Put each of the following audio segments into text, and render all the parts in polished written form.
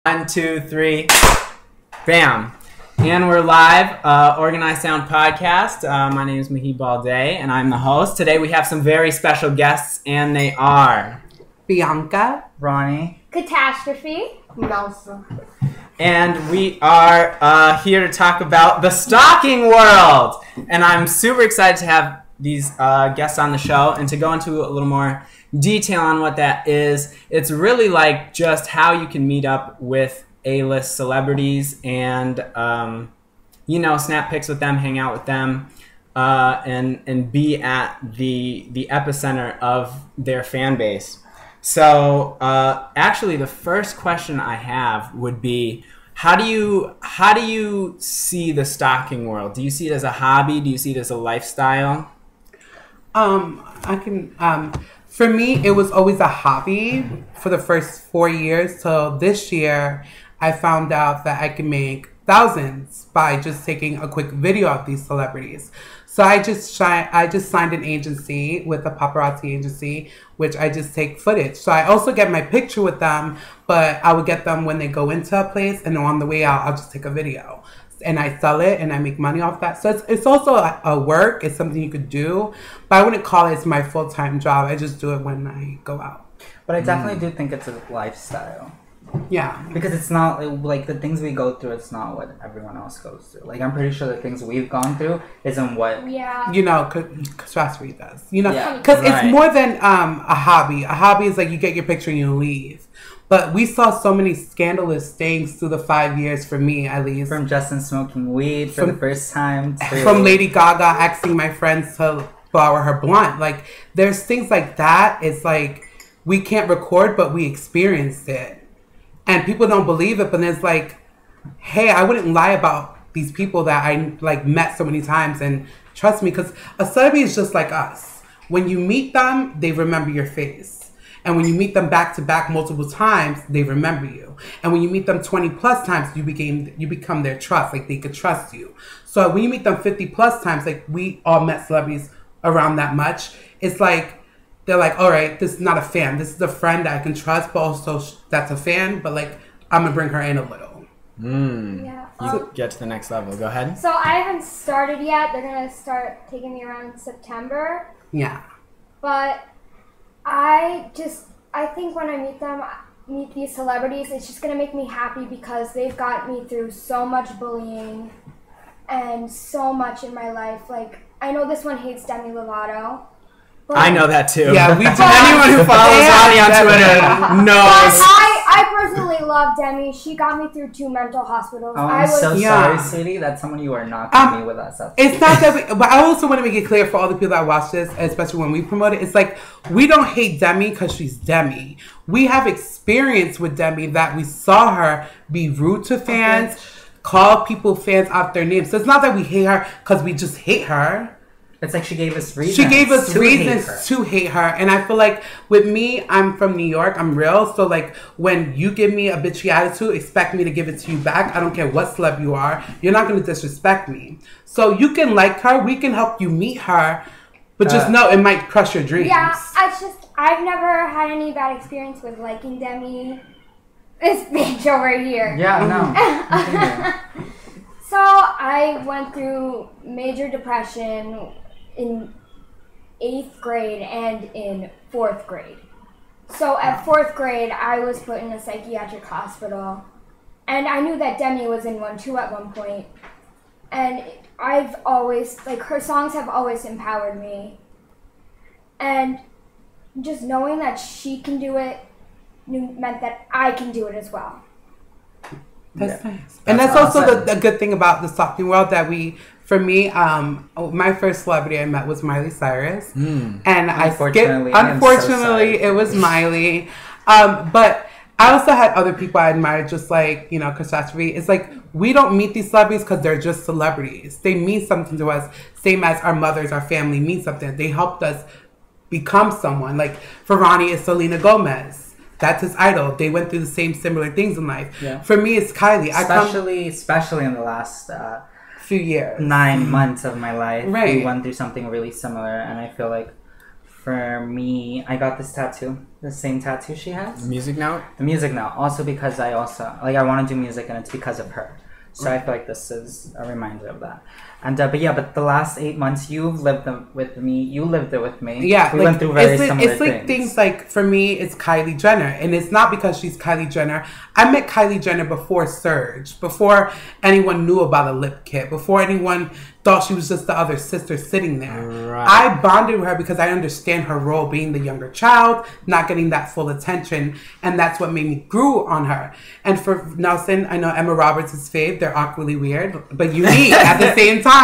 1, 2, 3, bam. And we're live, Organized Sound Podcast. My name is Mahi Balde, and I'm the host. Today we have some very special guests, and they are... Bianka, Ronnie, Katastrophe, Nelson. And we are here to talk about the stalking world. And I'm super excited to have these guests on the show and to go into a little more detail on what that is. It's really like just how you can meet up with A-list celebrities and, snap pics with them, hang out with them, and be at the epicenter of their fan base. So, actually, the first question I have would be, how do you see the stalking world? Do you see it as a hobby? Do you see it as a lifestyle? For me, it was always a hobby for the first 4 years. So this year, I found out that I can make thousands by just taking a quick video of these celebrities. So I just signed an agency with a paparazzi agency, which I just take footage. So I also get my picture with them, but I would get them when they go into a place, and on the way out, I'll just take a video. And I sell it, and I make money off that. So it's also a work. It's something you could do, but I wouldn't call it my full-time job. I just do it when I go out. but I definitely do think it's a lifestyle. Yeah. Because it's not, like, the things we go through, it's not what everyone else goes through. Like, I'm pretty sure the things we've gone through isn't what... Yeah. Katastrophe does. Yeah. Because Right. it's more than a hobby. A hobby is like you get your picture and you leave. But we saw so many scandalous things through the 5 years, for me at least. From Justin smoking weed for the first time to... From Lady Gaga asking my friends to borrow her blunt. Like, there's things like that. It's like, we can't record, but we experienced it. And people don't believe it, but it's like, hey, I wouldn't lie about these people that I like met so many times. And trust me, because a celebrity is just like us. When you meet them, they remember your face. And when you meet them back to back multiple times, they remember you. And when you meet them 20 plus times, you become their trust. Like, they could trust you. So when you meet them 50 plus times, like we all met celebrities around that much, it's like, they're like, all right, this is not a fan. This is a friend that I can trust, but also that's a fan. But like, I'm gonna bring her in a little. Yeah. You get to the next level. Go ahead. So I haven't started yet. They're gonna start taking me around September. Yeah. But I think when I meet these celebrities, it's just gonna make me happy because they've got me through so much bullying and so much in my life. Like, I know this one hates Demi Lovato. But I know that too. Yeah, we do. Anyone who follows Ronnie on Twitter knows. I personally love Demi. She got me through 2 mental hospitals. Oh, I'm so Yeah. sorry, sweetie. That's someone you are not going to be with us. It's not that but I also want to make it clear for all the people that watch this, especially when we promote it, it's like, we don't hate Demi because she's Demi. We have experience with Demi that we saw her be rude to fans, call people fans out their names. So it's not that we hate her because we just hate her. It's like she gave us reasons. She gave us reasons hate to hate her. And I feel like with me, I'm from New York. I'm real. So like, when you give me a bitchy attitude, expect me to give it to you back. I don't care what celeb you are. You're not going to disrespect me. So you can like her. We can help you meet her. But just know it might crush your dreams. Yeah, I've never had any bad experience with liking Demi. This bitch over here. Yeah, no. So I went through major depression in 8th grade and in 4th grade. So at 4th grade, I was put in a psychiatric hospital. And I knew that Demi was in one too at one point. And I've always, like, her songs have always empowered me. And just knowing that she can do it meant that I can do it as well. That's nice. And that's also the good thing about the stalking world that for me, my first celebrity I met was Miley Cyrus. And unfortunately, it was Miley. But I also had other people I admired, just like, Katastrophe. It's like, we don't meet these celebrities because they're just celebrities. They mean something to us, same as our mothers, our family mean something. They helped us become someone. Like, for Ronnie, it's Selena Gomez. That's his idol. They went through the same similar things in life. Yeah. For me, it's Kylie. Especially in the last few years, 9 months of my life, right. We went through something really similar, and I feel like for me, I got this tattoo. the same tattoo she has. Music note? The music note. Also because I want to do music and it's because of her. So I feel like this is a reminder of that. And but the last 8 months you've lived with me. You lived it with me. Yeah, we went through very similar it's like things like for me, it's Kylie Jenner, and it's not because she's Kylie Jenner. I met Kylie Jenner before Surge, before anyone knew about a lip kit, before anyone thought she was just the other sister sitting there. Right. I bonded with her because I understand her role being the younger child, not getting that full attention, and that's what made me grew on her. And for Nelson, I know Emma Roberts is fave. They're awkwardly weird, but unique at the same time.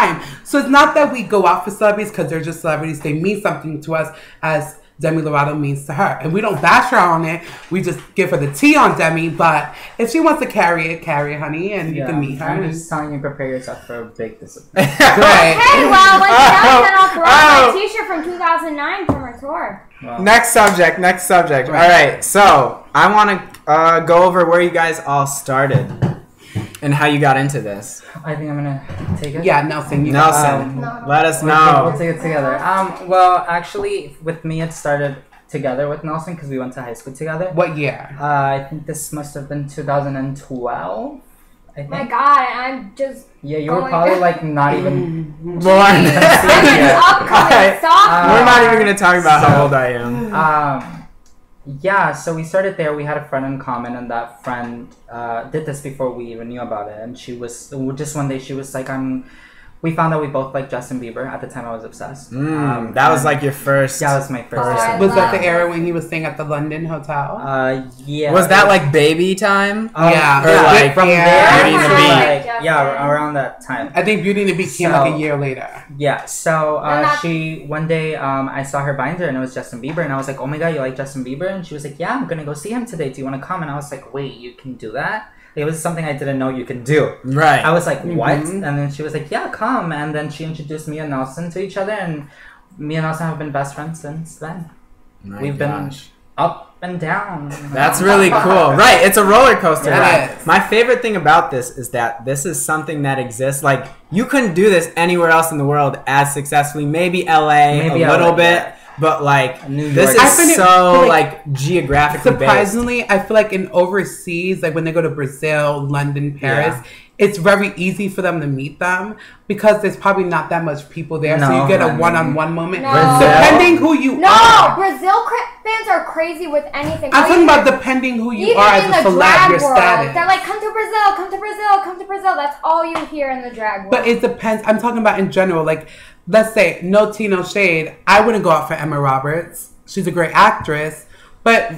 So it's not that we go out for celebrities because they're just celebrities. They mean something to us as Demi Lovato means to her. And we don't bash her on it. We just give her the tea on Demi. But if she wants to carry it, honey, and you can meet her. I'm just telling you, prepare yourself for a big disappointment. Right. Hey, well, like I'll throw my t-shirt from 2009 from her tour. Well. Next subject. Right. All right, so I want to go over where you guys all started and how you got into this. I think I'm gonna take it. Yeah, Nelson. Let us know. We'll take it together. Well, actually, with me, it started together with Nelson because we went to high school together. What year? I think this must have been 2012. I think. My God, I'm just. Yeah, you were probably like not even Born. I'm an upcoming sophomore. We're not even going to talk about how old I am. Yeah, so we started there. We had a friend in common, and that friend did this before we even knew about it. And she was just one day. She was like, We found out we both liked Justin Bieber. At the time, I was obsessed. That was like your first. That was my first. Was that the era when he was staying at the London Hotel? Yeah. Was that like baby time? Yeah. Or like from Beauty there? and the Beat? Like, yeah, around that time. I think Beauty and the Beat came like a year later. Yeah. So she one day I saw her binder and it was Justin Bieber and I was like, oh my God, you like Justin Bieber? And she was like, yeah, I'm gonna go see him today. Do you want to come? And I was like, wait, you can do that? It was something I didn't know you can do. Right. I was like, what? And then she was like, yeah, come. And then she introduced me and Nelson to each other, and me and Nelson have been best friends since then. We've been up and down. That's really cool. Right. It's a roller coaster Yes. ride. My favorite thing about this is that this is something that exists. Like, you couldn't do this anywhere else in the world as successfully. Maybe LA a little bit. Yeah. But like this is so like geographically surprisingly based. I feel like in overseas, like when they go to Brazil, London, Paris, it's very easy for them to meet them because there's probably not that much people there, so you get a one-on-one moment. Depending who you are. Brazil fans are crazy with anything. I'm talking about depending who you are as a celeb, your status. They're like, come to Brazil, come to Brazil, come to Brazil. That's all you hear in the drag world. But it depends. I'm talking about in general, like. Let's say, no tea, no shade. I wouldn't go out for Emma Roberts. She's a great actress. But,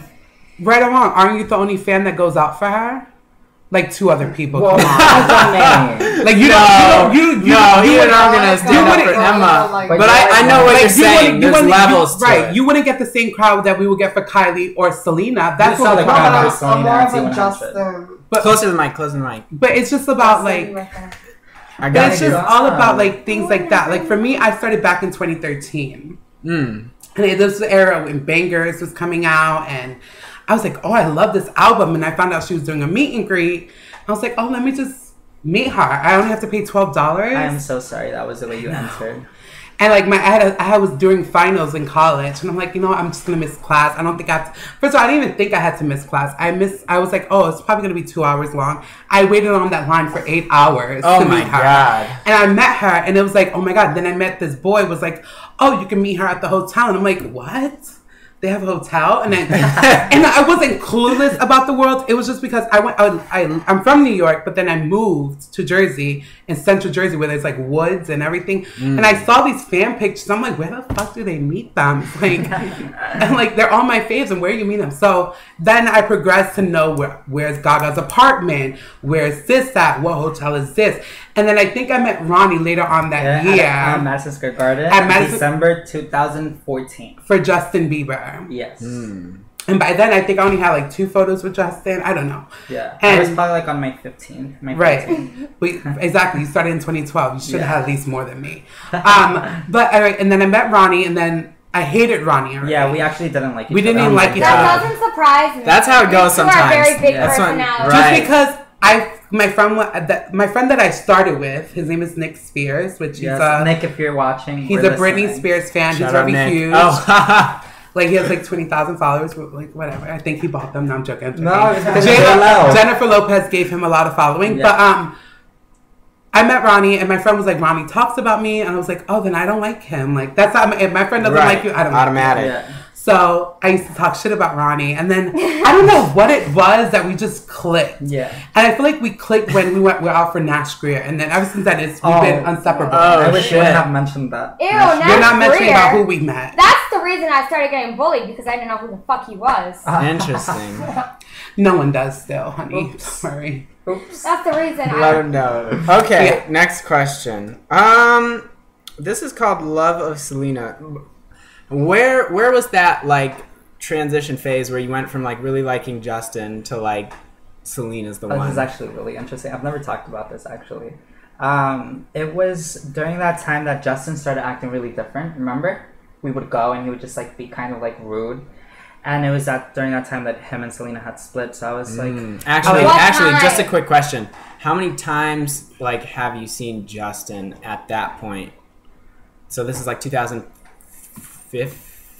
right or wrong, aren't you the only fan that goes out for her? Like 2 other people. Well, come on. Like, you don't I'm going to stand up for Emma. But I know what you're saying. There's levels to right. it. You wouldn't get the same crowd that we would get for Kylie or Selena. That's what we're talking about. I'm more of a Justin. Closer to the mic. But it's just about, like... It's just all about like things like that. Like for me, I started back in 2013. And this was the era when Bangers was coming out, and I was like, oh, I love this album. And I found out she was doing a meet and greet. I was like, oh, let me just meet her. I only have to pay $12. I am so sorry. That was the way you entered. And like I was doing finals in college, and I'm like, you know what? I'm just gonna miss class. I don't think first of all, I didn't even think I had to miss class. I was like, oh, it's probably gonna be 2 hours long. I waited on that line for 8 hours to meet her. God. And I met her, and it was like, oh my God. Then I met this boy. Was like, oh, you can meet her at the hotel, and I'm like, what? They have a hotel, and I wasn't clueless about the world. It was just because I'm from New York, but then I moved to Jersey, in Central Jersey, where there's like woods and everything. And I saw these fan pictures. I'm like, where the fuck do they meet them? Like, and like they're all my faves, and where do you meet them? So then I progressed to know where's Gaga's apartment, where's this at, what hotel is this, and then I think I met Ronnie later on that year at Madison Square Garden December 2014 for Justin Bieber. Yes. And by then, I think I only had like 2 photos with Justin. I don't know. Yeah. And I was probably like on my 15th. Right. Exactly. You started in 2012. You should have had at least more than me. But all right. And then I met Ronnie, and then I hated Ronnie already. Yeah, we actually didn't like each other. We didn't even like each other. That doesn't surprise me. That's how it goes sometimes. You are very big personality. Just because my friend that I started with, his name is Nick Spears, which is Nick, if you're watching, he's a Britney Spears fan. Shout he's very Nick. huge. Oh, Like he has like 20,000 followers, like whatever. I think he bought them. No, I'm joking. No, it's because Jennifer Lopez gave him a lot of following, but I met Ronnie, and my friend was like, Ronnie talks about me, and I was like, oh, then I don't like him. Like that's not, if my friend doesn't like you, I don't automatic. Like you. So I used to talk shit about Ronnie, and then I don't know what it was that we just clicked. Yeah, and I feel like we clicked when we're out for Nash Greer, and then ever since then we've been inseparable. I wish you wouldn't have mentioned that. Ew, you're not mentioning about who we met. That's the reason I started getting bullied, because I didn't know who the fuck he was. Interesting. No one does still, honey. Oops. Don't worry. Oops. That's the reason. Let him know. Okay, next question. This is called Love of Selena. Where was that like transition phase where you went from like really liking Justin to like Selena's the one? This is actually really interesting. I've never talked about this actually. It was during that time that Justin started acting really different. Remember? We would go and he would just like be kind of like rude. And it was during that time that him and Selena had split. So I was like, actually, just a quick question: how many times like have you seen Justin at that point? So this is like 2005.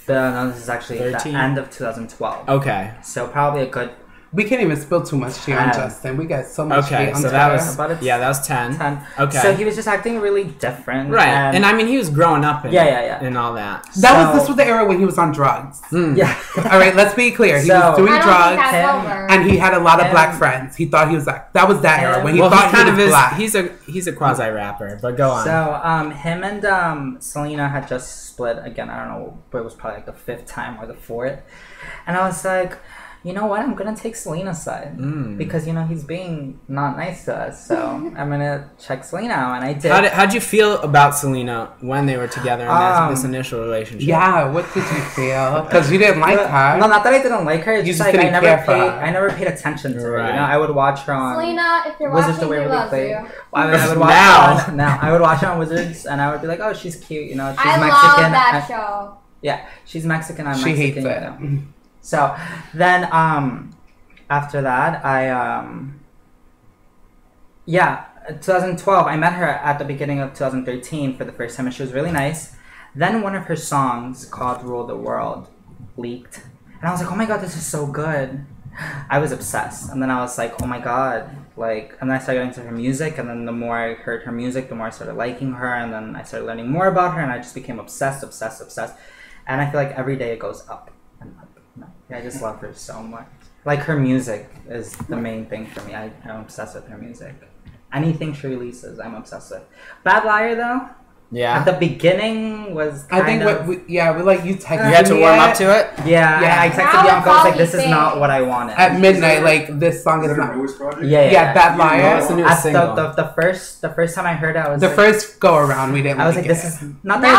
No, this is actually 13? the end of 2012. Okay. So probably a good. We can't even spill too much tea on Justin. We got so much tea on so that was that was 10. 10. Okay. So he was just acting really different. Right. And I mean, he was growing up and all that. This was the era when he was on drugs. Yeah. All right, let's be clear. He was doing drugs and he had a lot of black friends. He thought he was like, that was that era when he thought he was black. He's a quasi rapper, but go on. So him and Selena had just split again. I don't know, but it was probably like the 5th time or the 4th. And I was like, you know what? I'm gonna take Selena's side because he's being not nice to us. So I'm gonna check Selena out, and I did. How'd you feel about Selena when they were together in this initial relationship? Yeah, what did you feel? Because you didn't like her. No, not that I didn't like her. It's you just like I never paid attention to her. Right. I would watch her on Selena. If you're Wizards watching, the Way he loves Play. you. I would watch her I would watch her on Wizards, and I would be like, oh, she's cute. She's Mexican. I love that show. Yeah, she's Mexican. I'm she Mexican. hates it. So then, after that, 2012, I met her at the beginning of 2013 for the first time, and she was really nice. Then one of her songs called Rule the World leaked, and I was like, oh my god, this is so good. I was obsessed, and then I was like, oh my god, and then I started getting into her music, and then the more I heard her music, the more I started liking her, and then I started learning more about her, and I just became obsessed, and I feel like every day it goes up and up and up. I just love her so much. Like, her music is the main thing for me. I'm obsessed with her music. Anything she releases, I'm obsessed with. Bad Liar, though? Yeah. At the beginning was kind of... we like, you texted me. You had to warm up to it? Yeah. I texted Bianca, I was like, this is not what I wanted. At midnight, like, this song is not... Yeah, Bad Liar. The first time I heard it, I was the first go-around, we didn't like it. I was like, this is... Not that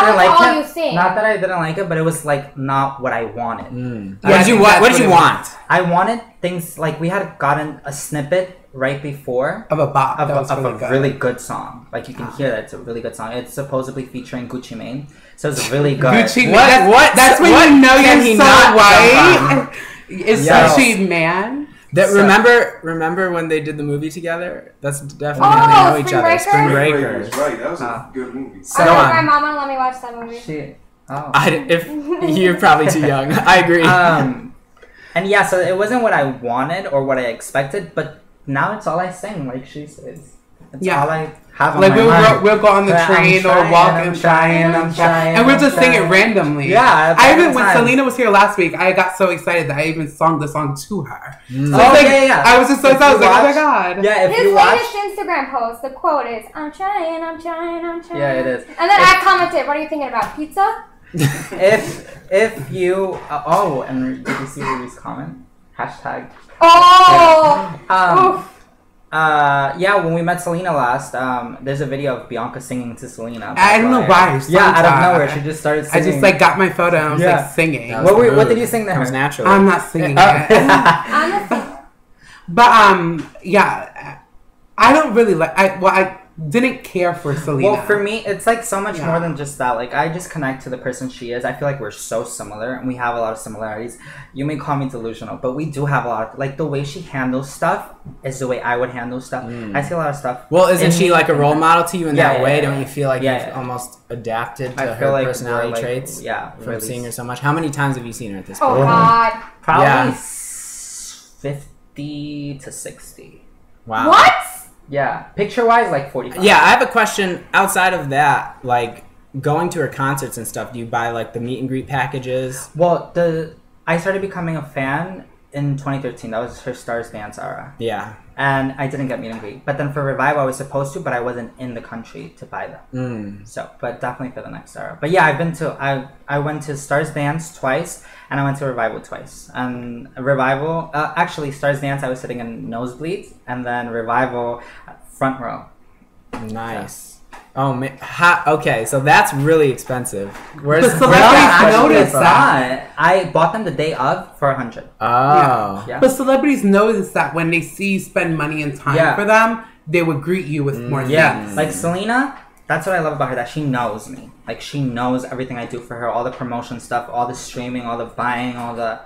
I didn't like it, but it was, like, not what I wanted. What did you want? I wanted things, like, we had gotten a snippet right before of a bop of a really good song. Like, you can hear that it's a really good song. It's supposedly featuring Gucci Mane, so it's really good. Gucci Mane. That's when you know you're so white. Is Gucci Man? Remember when they did the movie together? That's definitely how they know each other. Spring Breakers. Right, that was a good movie. So my mom wouldn't let me watch that movie. If you're probably too young, I agree. And yeah, so it wasn't what I wanted or what I expected, but now it's all I sing, like she says. It's all I have on my mind. We'll go on the train or walk and trying, and we'll just sing it randomly. Yeah. When Selena was here last week, I got so excited that I even sung the song to her. So I was just so excited. I was like, oh my god. Yeah, his latest Instagram post, the quote is, I'm trying. Yeah, it is. And then I commented, what are you thinking about, pizza? if you and did you see Ruby's comment? Hashtag. When we met Selena last, there's a video of Bianca singing to Selena. I don't know why. Out of nowhere, she just started singing. I just like got my photo and I was like singing. What did you sing to her? It was natural. I'm not singing it. I'm a singer. But I don't really like. didn't care for Selena. Well, for me, it's like so much more than just that. Like, I just connect to the person she is. I feel like we're so similar, and we have a lot of similarities. You may call me delusional, but we do have a lot of, like, the way she handles stuff is the way I would handle stuff. I see a lot of stuff. Well, isn't she like a role model to you in that way? Don't you feel like you've yeah. almost adapted to I feel her like personality we're, like, traits? Yeah. From really. seeing her so much. How many times have you seen her at this point? Oh, God. Probably 50 to 60. Wow. What? Yeah. Picture-wise, like 45. Yeah, I have a question outside of that. Like, going to her concerts and stuff, do you buy, like, the meet and greet packages? Well, I started becoming a fan in 2013. That was her Stars Dance era. Yeah. And I didn't get meet and greet. But then for Revival, I was supposed to, but I wasn't in the country to buy them. So, but definitely for the next era. But yeah, I went to Stars Dance twice, and I went to Revival twice. And Revival, actually Stars Dance, I was sitting in nosebleeds, and then Revival, front row. Nice. Oh, man. Okay, so that's really expensive. Where's But celebrities notice that. I bought them the day of for $100. Oh. Yeah. But celebrities notice that when they see you spend money and time for them, they would greet you with more things. Like Selena, that's what I love about her, that she knows me. Like, she knows everything I do for her, all the promotion stuff, all the streaming, all the buying, all the...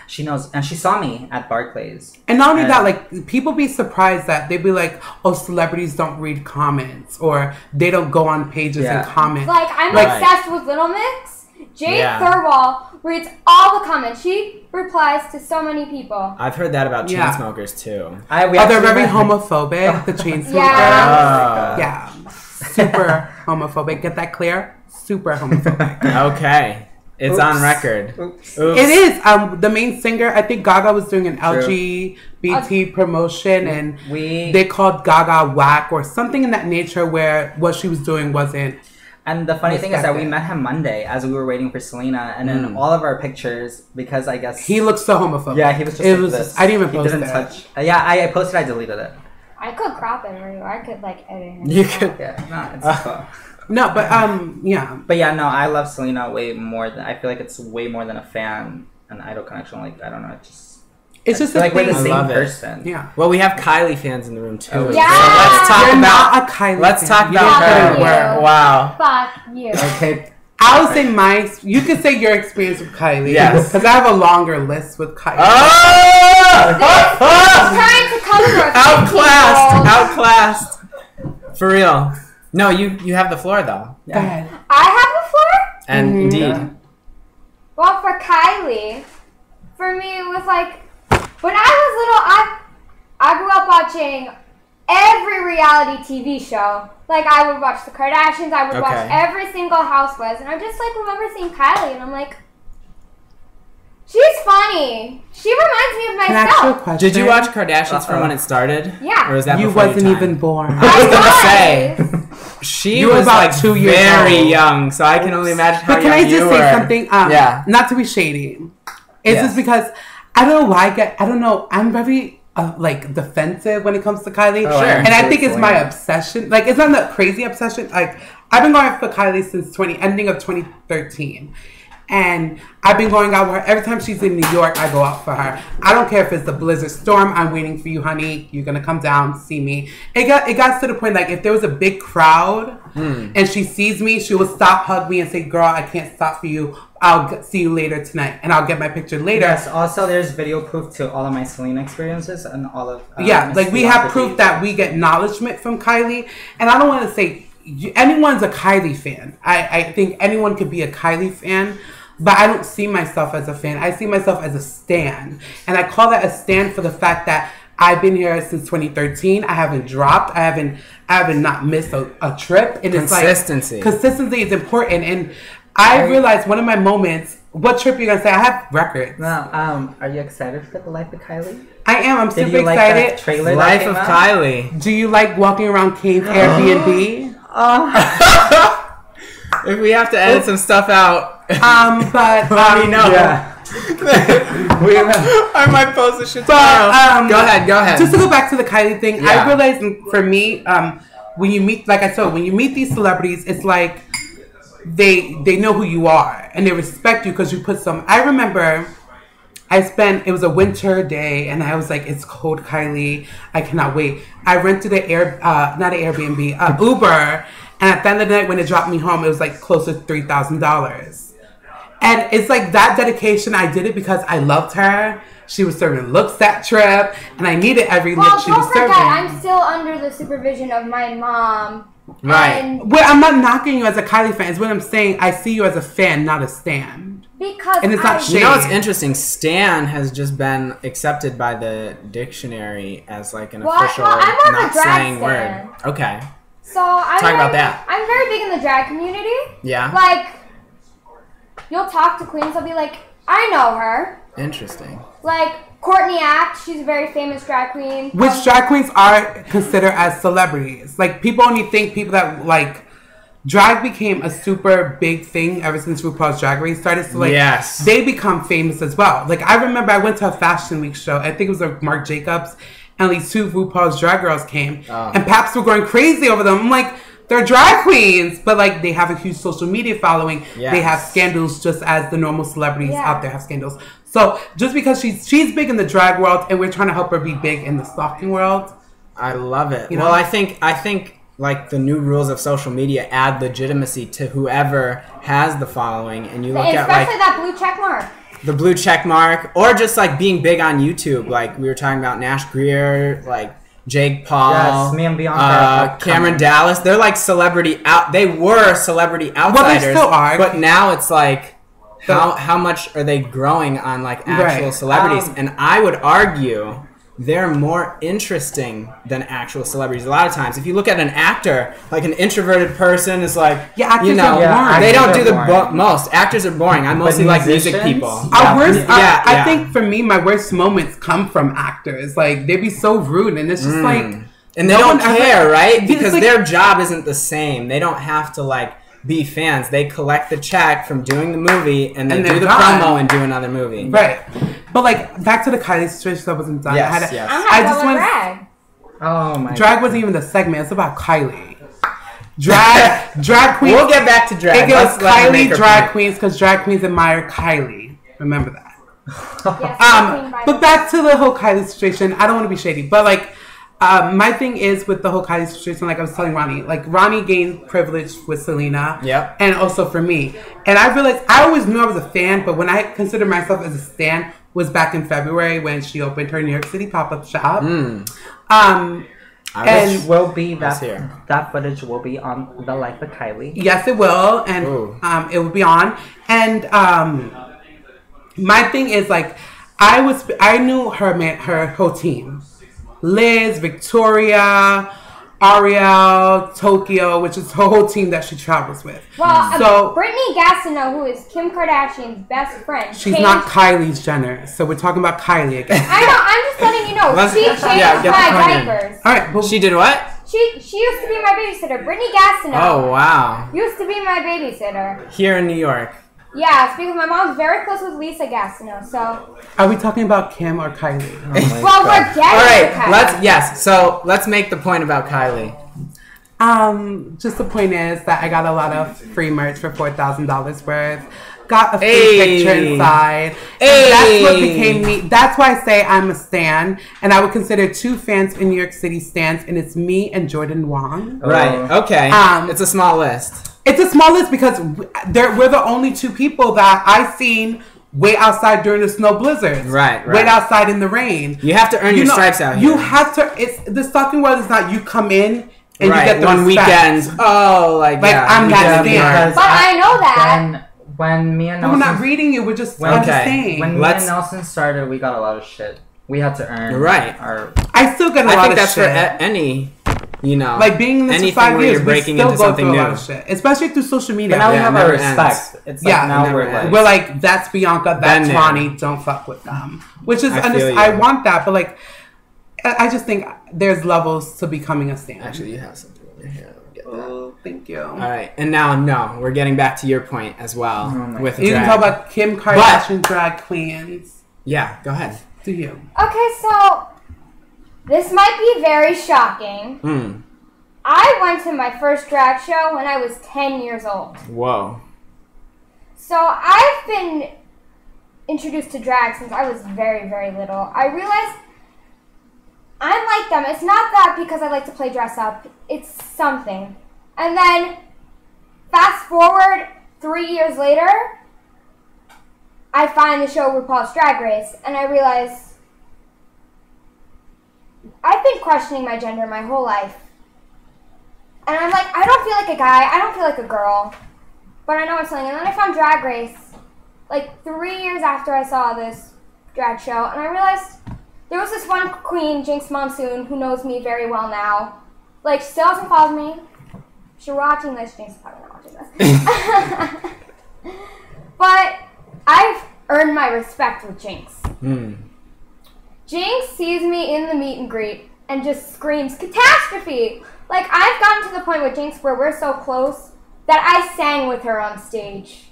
She knows, and she saw me at Barclays. And not only that, like, people be surprised that they'd be like, oh, celebrities don't read comments, or they don't go on pages and comment. Like, I'm obsessed with Little Mix. Jade Thirlwall reads all the comments. She replies to so many people. I've heard that about Chainsmokers, too. They're very homophobic, the Chainsmokers. Yeah. Super homophobic. Get that clear? Super homophobic. Okay. It's on record. Oops. It is. The main singer, I think Gaga was doing an LGBT promotion, and they called Gaga whack or something in that nature, where what she was doing wasn't. And the funny thing is that we met him Monday as we were waiting for Selena, and in all of our pictures, because I guess he looked so homophobic. Yeah, he was just. This. I didn't even post it. I posted. I deleted it. I could crop it, or I could like edit it. You could. Yeah, no, it's cool. No, but yeah. But yeah, no, I love Selena way more than I feel like it's way more than a fan and idol connection. Like, I don't know, it's just like we're the I same person. Yeah. Well, we have Kylie fans in the room too. Yeah. So let's talk You're about not a Kylie. Let's talk fan. about You. her. Wow. Fuck you. Okay. I would say you could say your experience with Kylie. Yes. Because I have a longer list with Kylie. Trying to cover Outclassed. For real. No, you have the floor though. Go ahead. I have the floor? And indeed. Well, for Kylie, for me, it was like, when I was little, I grew up watching every reality TV show. Like, I would watch the Kardashians, I would watch every single Housewives, and I just, like, remember seeing Kylie, and I'm like, she's funny. She reminds me of Can I ask you a myself. question? Did you watch Kardashians from when it started? Yeah. Or was that You before your wasn't time? even born. I was gonna say she You were was about like 2 years very old. young, so I can only imagine how But can young I just you say were. something? Not to be shady. It's just because I don't know why I'm very like defensive when it comes to Kylie. Sure. And I think it's my obsession. Like, it's not a crazy obsession. Like, I've been going for Kylie since ending of 2013. And I've been going out with her. Every time she's in New York, I go out for her. I don't care if it's the blizzard storm. I'm waiting for you, honey. You're going to come down, see me. It got to the point, like, if there was a big crowd and she sees me, she will stop, hug me, and say, girl, I can't stop for you. I'll see you later tonight. And I'll get my picture later. Yes, also there's video proof to all of my Selena experiences and all of... like, we have proof that we get acknowledgement from Kylie. And I don't want to say anyone's a Kylie fan. I think anyone could be a Kylie fan. But I don't see myself as a fan. I see myself as a stan. And I call that a stan for the fact that I've been here since 2013. I haven't dropped. I haven't not missed a trip. And Consistency. It's like, consistency is important. And I realized one of my moments, what trip you going to say? I have records. Now, are you excited for the life of Kylie? I am. I'm super Did you like excited. that trailer Life that of came out? Kylie. Do you like walking around Kane's Airbnb? If we have to edit some stuff out, But let me know. Yeah. I might post this shit tomorrow. Go ahead. Just to go back to the Kylie thing, I realized for me, when you meet, like I said, when you meet these celebrities, it's like they know who you are and they respect you because you put some. I remember it was a winter day, and I was like, it's cold, Kylie. I cannot wait. I rented not an Airbnb, Uber. And at the end of the night, when it dropped me home, it was like close to $3,000. And it's like that dedication. I did it because I loved her. She was serving looks that trip, and I needed every lick she was serving. I'm still under the supervision of my mom. Right. Well, I'm not knocking you as a Kylie fan. It's what I'm saying. I see you as a fan, not a stan. Because and it's not shade. You know what's interesting? Stan has just been accepted by the dictionary as like an official, I'm not slang word. Okay. So I'm talk about that. I'm very big in the drag community. Yeah. Like, you'll talk to queens, they'll be like, I know her. Interesting. Like Courtney Act, she's a very famous drag queen. Which drag queens are considered as celebrities. Like, people only think people that, like, drag became a super big thing ever since RuPaul's Drag Race started. So, like, yes, they become famous as well. Like, I remember I went to a Fashion Week show. I think it was a Marc Jacobs. And at least 2 RuPaul's Drag Girls came. And Paps were going crazy over them. I'm like, they're drag queens. But, like, they have a huge social media following. Yes. They have scandals just as the normal celebrities out there have scandals. So, just because she's big in the drag world and we're trying to help her be big in the stalking world. I love it. You know? Well, I think like the new rules of social media add legitimacy to whoever has the following. And you look at like... Especially that blue check mark. The blue check mark, or just like being big on YouTube, like we were talking about Nash Greer, like Jake Paul, yes, me and Bianka, Cameron Dallas. They're like they were celebrity outsiders, well, they still are. But now it's like how much are they growing on like actual celebrities? And I would argue they're more interesting than actual celebrities. A lot of times, if you look at an actor, like an introverted person is like, actors are boring. They don't do the most. Actors are boring. I mostly like music people. I think for me, my worst moments come from actors. Like, they be so rude, and it's just like... And they don't care, right? Because their job isn't the same. They don't have to, like, be fans. They collect the check from doing the movie, and they do the promo and do another movie. Right. But, like, back to the Kylie situation that wasn't done. Yes, I just want drag. Oh, my Drag wasn't even the segment. It's about Kylie. Drag queens. We'll get back to drag. It goes Kylie drag queens because drag queens admire Kylie. Remember that. Yes, but back to the whole Kylie situation. I don't want to be shady, but, like, my thing is with the whole Kylie situation, like I was telling Ronnie, like Ronnie gained privilege with Selena, and also for me. And I realized I always knew I was a fan, but when I considered myself as a stan was back in February when she opened her New York City pop-up shop. And will be that footage will be on the Life of Kylie. Yes, it will, and it will be on. And my thing is like I knew her whole team. Liz, Victoria, Ariel, Tokyo, which is her whole team that she travels with. Well, so Brittany Gastineau, who is Kim Kardashian's best friend, she's not Kylie's Jenner, so we're talking about Kylie again. I know. I'm just letting you know. She changed my diapers. All right, but she did what? She used to be my babysitter. Brittany Gastineau. Oh wow. Used to be my babysitter here in New York. Yeah, it's because my mom's very close with Lisa Gastineau, so... Are we talking about Kim or Kylie? Oh well, we're getting All right, let's make the point about Kylie. Just the point is that I got a lot of free merch for $4,000 worth. Got a free picture inside. And that's what became me. That's why I say I'm a stan. And I would consider 2 fans in New York City stans, and it's me and Jordan Wong. Right, okay. It's a small list. It's a small list because we're the only 2 people that I've seen wait outside during the snow blizzards. Right. Wait outside in the rain. You have to earn your stripes out here. You have to. The stalking world is not you come in and you get the one respect. weekend. Oh, I'm that stan. But I know that. When me and Nelson... We're not reading you. We're just saying. When me and Nelson started, we got a lot of shit. We had to earn our... I still get a lot of shit. I think that's for any... like being in this for 5 years, we still go through a lot of shit, especially through social media. But now we have our respect. It's like now we're like, that's Bianca, that's Ronnie, don't fuck with them. Which is, I want that, but like, I just think there's levels to becoming a stan. Actually, you have something over here. Oh, thank you. All right, and now, we're getting back to your point as well with you can talk about Kim Kardashian drag queens. Yeah, go ahead. Do you? Okay, so this might be very shocking. I went to my first drag show when I was 10 years old. Whoa. So I've been introduced to drag since I was very, very little. I realized I'm like them. It's not that because I like to play dress up. It's something. And then fast forward 3 years later, I find the show RuPaul's Drag Race, and I realize I've been questioning my gender my whole life. And I'm like, I don't feel like a guy, I don't feel like a girl, but I know I'm something. And then I found Drag Race, like 3 years after I saw this drag show, and I realized there was this one queen, Jinx Monsoon, who knows me very well now. Like, she still hasn't followed me. If you're watching this, Jinx is probably not watching this. But I've earned my respect with Jinx. Jinx sees me in the meet and greet and just screams, "Katastrophe!" Like, I've gotten to the point with Jinx where we're so close that I sang with her on stage.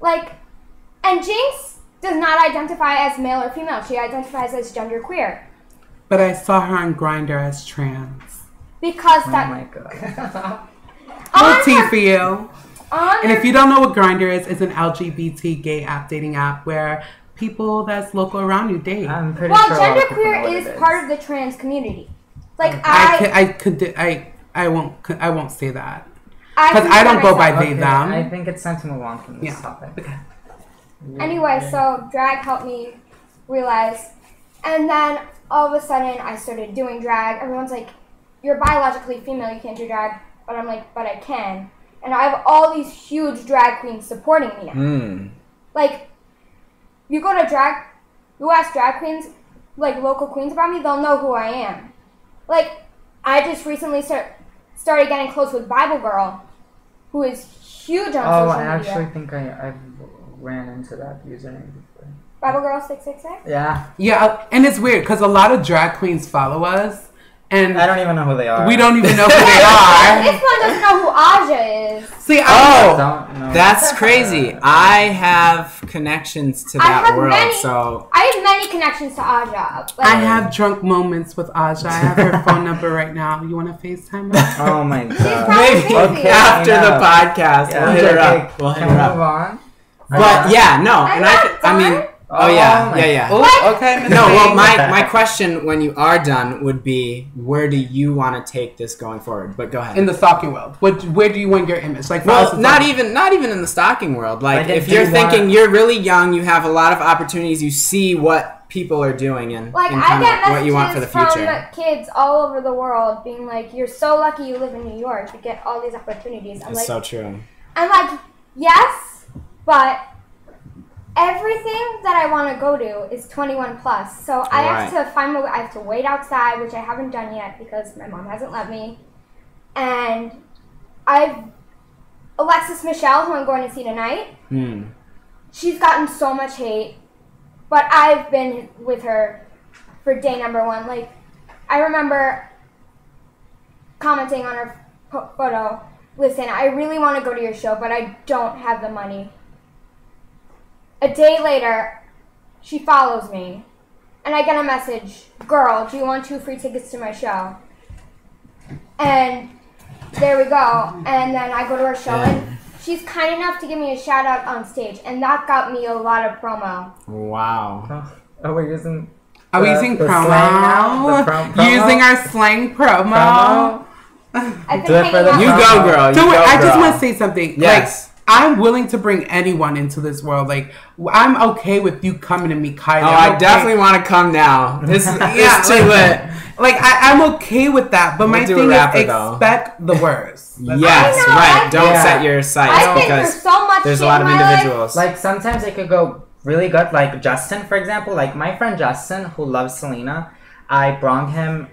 Like, and Jinx does not identify as male or female. She identifies as genderqueer. But I saw her on Grindr as trans. Because that... Oh my god. Little tea for you. And her, if you don't know what Grindr is, it's an LGBT gay app, dating app, where people that's local around you date. I'm pretty well, sure a lot of people know genderqueer what is it part of the trans community. Like, I won't say that. Because I don't go by they, them. I think it's time to move on from this topic. Anyway, so drag helped me realize. And then all of a sudden, I started doing drag. Everyone's like, you're biologically female, you can't do drag. But I'm like, but I can. And I have all these huge drag queens supporting me now. Like, you go to drag, you ask drag queens, like local queens about me, they'll know who I am. Like, I just recently started getting close with Bible Girl, who is huge on social media. I actually think I ran into that username before. Bible Girl 666? Yeah. Yeah, and it's weird because a lot of drag queens follow us. And I don't even know who they are. We don't even know who they are. This one doesn't know who Aja is. See, Oh, don't know. that's crazy. I have connections to that world, so... I have many connections to Aja. Like, I have drunk moments with Aja. I have her phone number right now. You want to FaceTime her? Oh my She's god. probably Maybe busy. after I the know. podcast, Yeah. we'll hit her up. We'll hit Can her we up. move on? But yeah, no, I'm and not I mean... done. Oh yeah. Oh, okay. No, well, my question when you are done would be, where do you want to take this going forward? But go ahead. In the stalking world, where do you want your image? Like, well, not even in the stalking world. Like, Like, if do you're you thinking want- you're really young, you have a lot of opportunities. You see what people are doing and, Like, and I kind get of what you want for the messages future. from kids all over the world being like, you're so lucky you live in New York. You get all these opportunities. It's so true. I'm like, yes, but everything that I want to go to is 21 plus. So I have to find I have to wait outside, which I haven't done yet because my mom hasn't let me. And Alexis Michelle, who I'm going to see tonight, she's gotten so much hate, but I've been with her for day number one. Like, I remember commenting on her photo, listen, I really want to go to your show, but I don't have the money. A day later, she follows me, and I get a message, girl, do you want 2 free tickets to my show? And there we go. And then I go to her show, and she's kind enough to give me a shout out on stage, and that got me a lot of promo. Wow. Oh, we're using... Are we using the promo? slang now? The promo? Using our slang promo. I've Do been it for hanging the out You promo. go, girl. You So go, I just girl. want to say something. Yes. Like, I'm willing to bring anyone into this world. Like, I'm okay with you coming to me, Kylie. Oh, I definitely want to come now. This is it's too lit. Like, I'm okay with that. But We'll my do a thing rapper, is, though. expect the worst. Yes, I know, right. I've Don't been- set your sights I've been through because so much there's a shit lot of in my life. individuals. Like, sometimes it could go really good. Like, Justin, for example. Like, my friend Justin, who loves Selena, I brought him...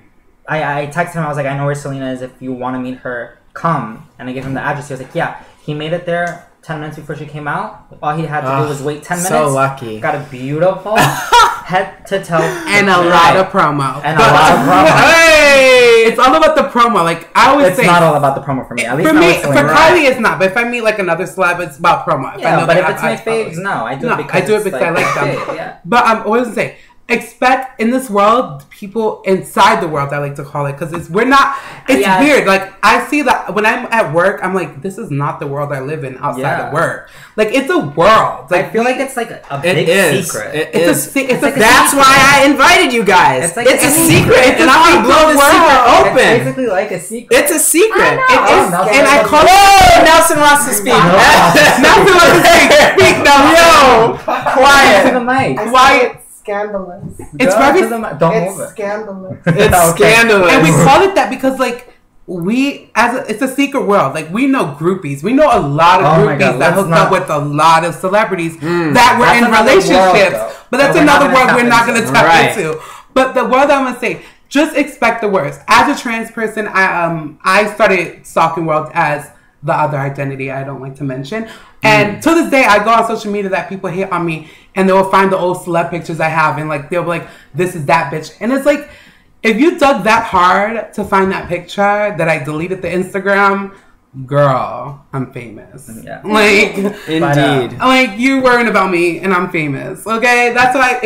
I texted him. I was like, I know where Selena is. If you want to meet her, come. And I gave him the address. He was like, yeah. He made it there 10 minutes before she came out. All he had to do was wait 10 minutes. So lucky. Got a beautiful head-to-toe... And a lot of promo. And a lot of promo. Hey! It's all about the promo. Like, I always It's say... not all about the promo for me. At least For not me, with for Selena. Kylie, it's not. But if I meet, like, another celeb, it's about promo. If I Yeah, know but they if have it's my eyes following. faves, no. I do No, it because I do it because I like them. Yeah. But what was I say? expect in this world people inside the world, I like to call it, because it's weird. Like I see that when I'm at work, I'm like, this is not the world I live in outside of work. Like it's a world. Like, I feel like it's like a big secret. That's why I invited you guys. It's a secret, and I want to blow the secret open. It's basically like a secret. It's a secret. And I call it. Nelson wants to speak. Nelson wants to speak. No, quiet. To the mic. Quiet. Scandalous. It's very scandalous. It's scandalous. And we call it that because like it's a secret world. Like we know groupies. We know a lot of groupies that hook up with a lot of celebrities that were in relationships. But that's another world we're not going to tap into. But the world I'm going to say, just expect the worst. As a trans person, I started Stalking World as the other identity I don't like to mention. And to this day, I go on social media that people hate on me, and they will find the old celeb pictures I have, and like they'll be like, "This is that bitch." And it's like, if you dug that hard to find that picture that I deleted the Instagram, girl, I'm famous. Yeah. Like, indeed. Like you worrying about me, and I'm famous. Okay, that's why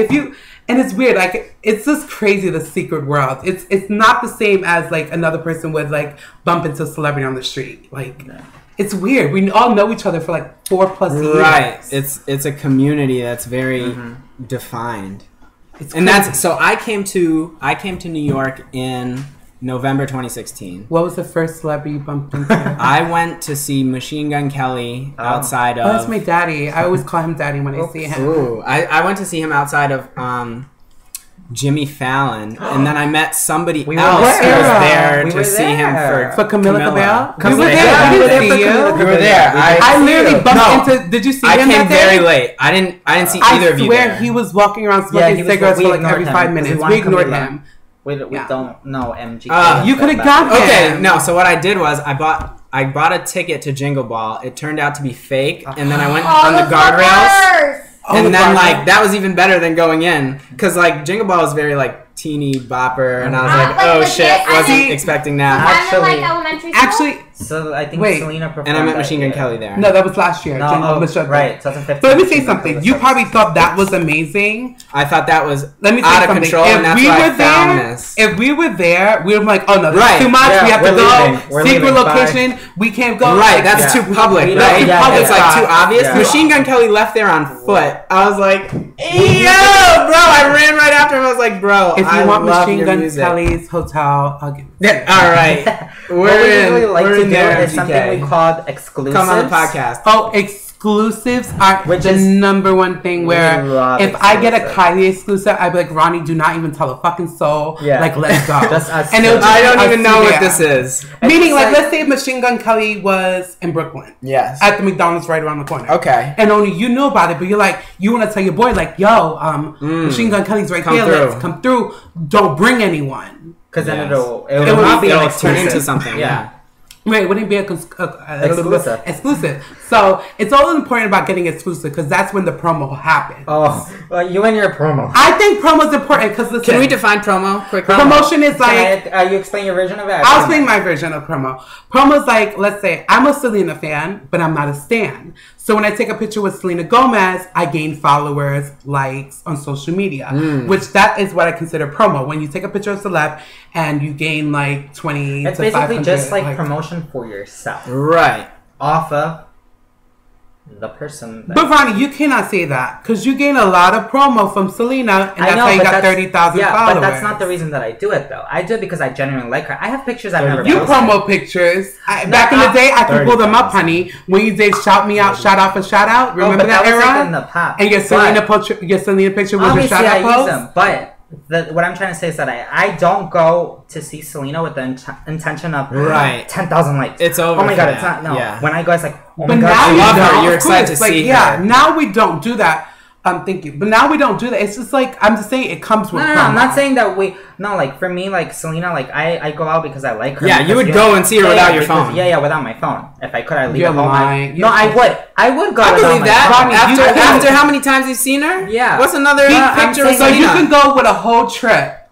and it's weird. Like it's just crazy. The secret world. It's not the same as like another person would like bump into a celebrity on the street. Like. Yeah. It's weird. We all know each other for like 4+ years. Right. It's a community that's very defined. So I came to New York in November 2016. What was the first celebrity you bumped into? I went to see Machine Gun Kelly outside of... Oh, that's my daddy. I always call him daddy when I see him. Ooh. I went to see him outside of Jimmy Fallon, and then I met somebody else who was there to see him for Camila Cabello. We were there. I literally bumped into. Did you see him? I came very late. I didn't see either of you there. I swear he was walking around smoking cigarettes for like every 5 minutes. We ignored him. We don't know MG. You could have gone. Okay, no. So what I did was I bought a ticket to Jingle Ball. It turned out to be fake, and then I went on the guardrails. And then, like, that was even better than going in. Because, like, Jingle Ball is very, like, teeny bopper. And I was like, oh, shit. Wasn't expecting that. Actually, like elementary school? So, I think Selena performed. And I met Machine Gun Kelly there. No, that was last year. Right. 2015. But let me say something. You probably thought that was amazing. I thought that was out of control. And that's why I found this. If we were there, we were like, oh, no, this is too much. We have to go. Secret location. We can't go. Right. That's too public. Right? It's like too obvious. Machine Gun Kelly left there on foot. I was like, yo, bro. I ran right after him. I was like, bro, if you want Machine Gun Kelly's hotel, I'll give it. All right. We're in there. It's something we called exclusives. Come on the podcast. Oh, exclusives are the number one thing where if I get a Kylie exclusive, I'd be like, Ronnie, do not even tell a fucking soul. Yeah. Like, let's go. I don't even know what this is. Meaning, like, let's say Machine Gun Kelly was in Brooklyn. Yes. At the McDonald's right around the corner. Okay. And only you know about it, but you're like, you want to tell your boy, like, yo, Machine Gun Kelly's right there. Let's come through. Don't bring anyone. Because then it'll turn into something. Yeah. Right, wouldn't it be exclusive? So it's all important about getting exclusive because that's when the promo will happen. Oh, well, you and your promo. I think promo is important because can we define promo quickly? Promotion is like. You explain your version of it. I'll explain my version of promo. Promo is like, let's say I'm a Selena fan, but I'm not a stan. So when I take a picture with Selena Gomez, I gain followers, likes on social media, which that is what I consider promo. When you take a picture of celeb and you gain like 20 it's to 500. It's basically just like promotion for yourself. Right. Off of the person. But Ronnie, you cannot say that because you gain a lot of promo from Selena, and that's how you got 30,000 followers. Yeah, but that's not the reason that I do it though. I do it because I genuinely like her. I have pictures I've never. You promo pictures. Back in the day, I could pull them up, honey. When you did shout me out, shout out for shout out. Remember that era? Like in the past. And your Selena picture was your shout out post. But what I'm trying to say is that I don't go to see Selena with the intention of 10,000 likes. It's over. Oh my god, it's not. No. Yeah. When I go, it's like, oh but my god, I love her. You're excited to see her. Yeah, now we don't do that. Thank you. But now we don't do that. It's just like, I'm just saying it comes with promo. I'm not saying that like for me, like Selena, like I go out because I like her. Yeah, you would go and see her without your phone. Yeah, without my phone. If I could, I'd leave it home. I would go. I believe that. After how many times you've seen her? Yeah. What's another picture of Selena? So you can go with a whole trip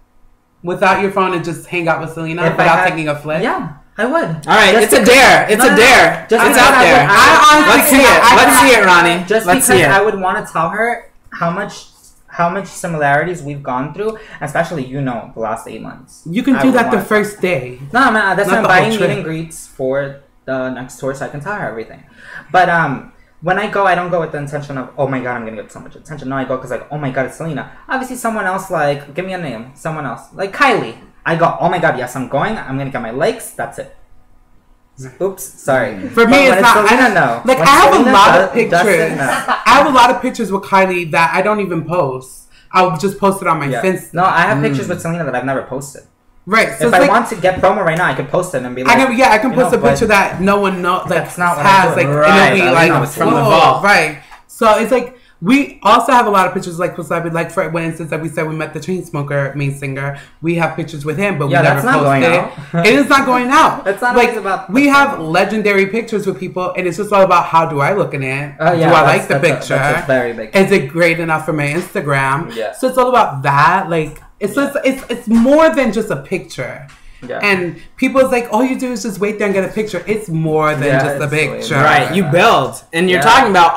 without your phone and just hang out with Selena without taking a flick? Yeah. I would. All right, it's a dare. It's a dare. It's out there. Let's see it. Let's see it, Ronnie. Just because I would want to tell her how much how much similarities we've gone through, especially the last 8 months. You can do that the first day. No, man, that's why I'm Not the buying whole meet trip. and greets for the next tour, so I can tell her everything. But when I go, I don't go with the intention of, oh my god, I'm gonna get so much attention. No, I go because like, oh my god, it's Selena. Obviously, someone else, like, give me a name. Someone else, like Kylie. I go, oh my god, yes, I'm going. I'm gonna get my likes. That's it. Oops, sorry. For me, it's not. Selena, no. Like, When I have Selena a lot does- of pictures. does it, no. I have a lot of pictures with Kylie that I don't even post. I'll just post it on my Finsta. No, I have pictures with Selena that I've never posted. Right. So If it's I like, want to get promo right now, I could post it and be like, I can post a but picture that no one knows, like, that's not what I has, do. like, Right, and it'll be I know, like, it's from the whoa, vault. right. So it's like, we also have a lot of pictures, like, with celebrity, like, for instance, like we said, we met the Chainsmoker main singer. We have pictures with him, but we Yeah, never that's not posted going it. out. It is not going out. It's not like, always about we the have photo. legendary pictures with people, and it's just all about how do I look in it? Oh, yeah, do I that's- like the that's a- picture? that's a very big Is it great enough for my Instagram? Yeah. So it's all about that. Like, it's more than just a picture. Yeah. And people's like, all you do is just wait there and get a picture. It's more than Yeah, just a it's way picture. more. Right, you build, and you're Yeah. talking about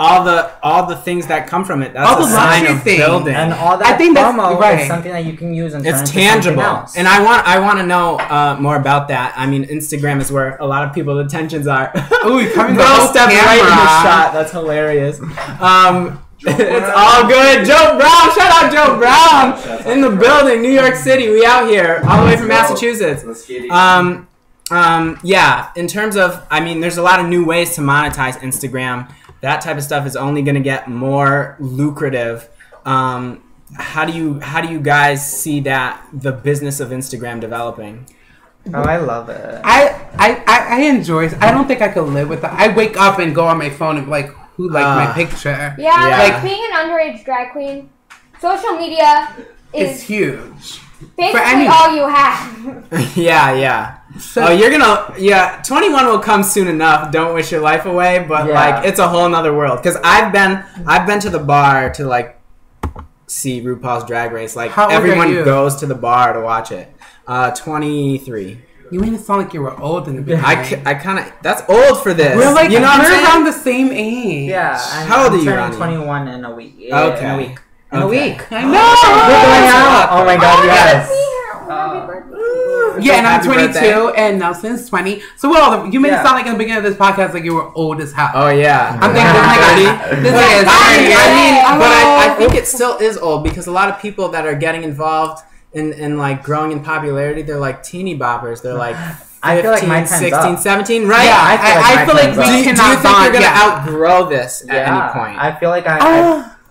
all the things that come from it. That's All a the sign luxury of things. building. And all that I think that's promo right. is something that you can use and turn It's into tangible, something else. and I want to know more about that. I mean, Instagram is where a lot of people's attentions are. Ooh, you're coming to Girl the stepped right in the camera. shot. That's hilarious. It's all good. Joe Brown, shout out Joe Brown in the building, New York City. We out here, all the way from Massachusetts. Yeah. In terms of, I mean, there's a lot of new ways to monetize Instagram. That type of stuff is only going to get more lucrative. How do you guys see that the business of Instagram developing? Oh, I love it. I enjoy it. I don't think I could live with that. I wake up and go on my phone and be like, who liked my picture? Yeah, Yeah. like being an underage drag queen, social media It's is huge. basically any- all you have. Yeah. So, 21 will come soon enough. Don't wish your life away, but Yeah. like it's a whole nother world. Because I've been to the bar to like see RuPaul's Drag Race. Like How old are everyone you? goes to the bar to watch it. 23. you made it sound like you were old in the beginning. I kind of that's old for this. We're like, you know what I'm we're saying? around the same age. Yeah. How old are I'm you, turning Ronnie? 21 in a week. Okay. In a week. In a Okay. week. I know. We're going out. Oh my god, yes. Happy birthday. Yeah, and I'm Happy 22, birthday. and Nelson's 20. So we're all. You made it Yeah. sound like in the beginning of this podcast like you were old as hell. Oh yeah. I'm thinking this nigga is 30. I think it still is old because a lot of people that are getting involved in like growing in popularity, they're like teeny boppers. They're like 15, I feel like my time's 16, up. 17, right? Yeah, I feel like I feel like my we Do you cannot think you're bond. gonna Yeah. outgrow this at any point? I feel like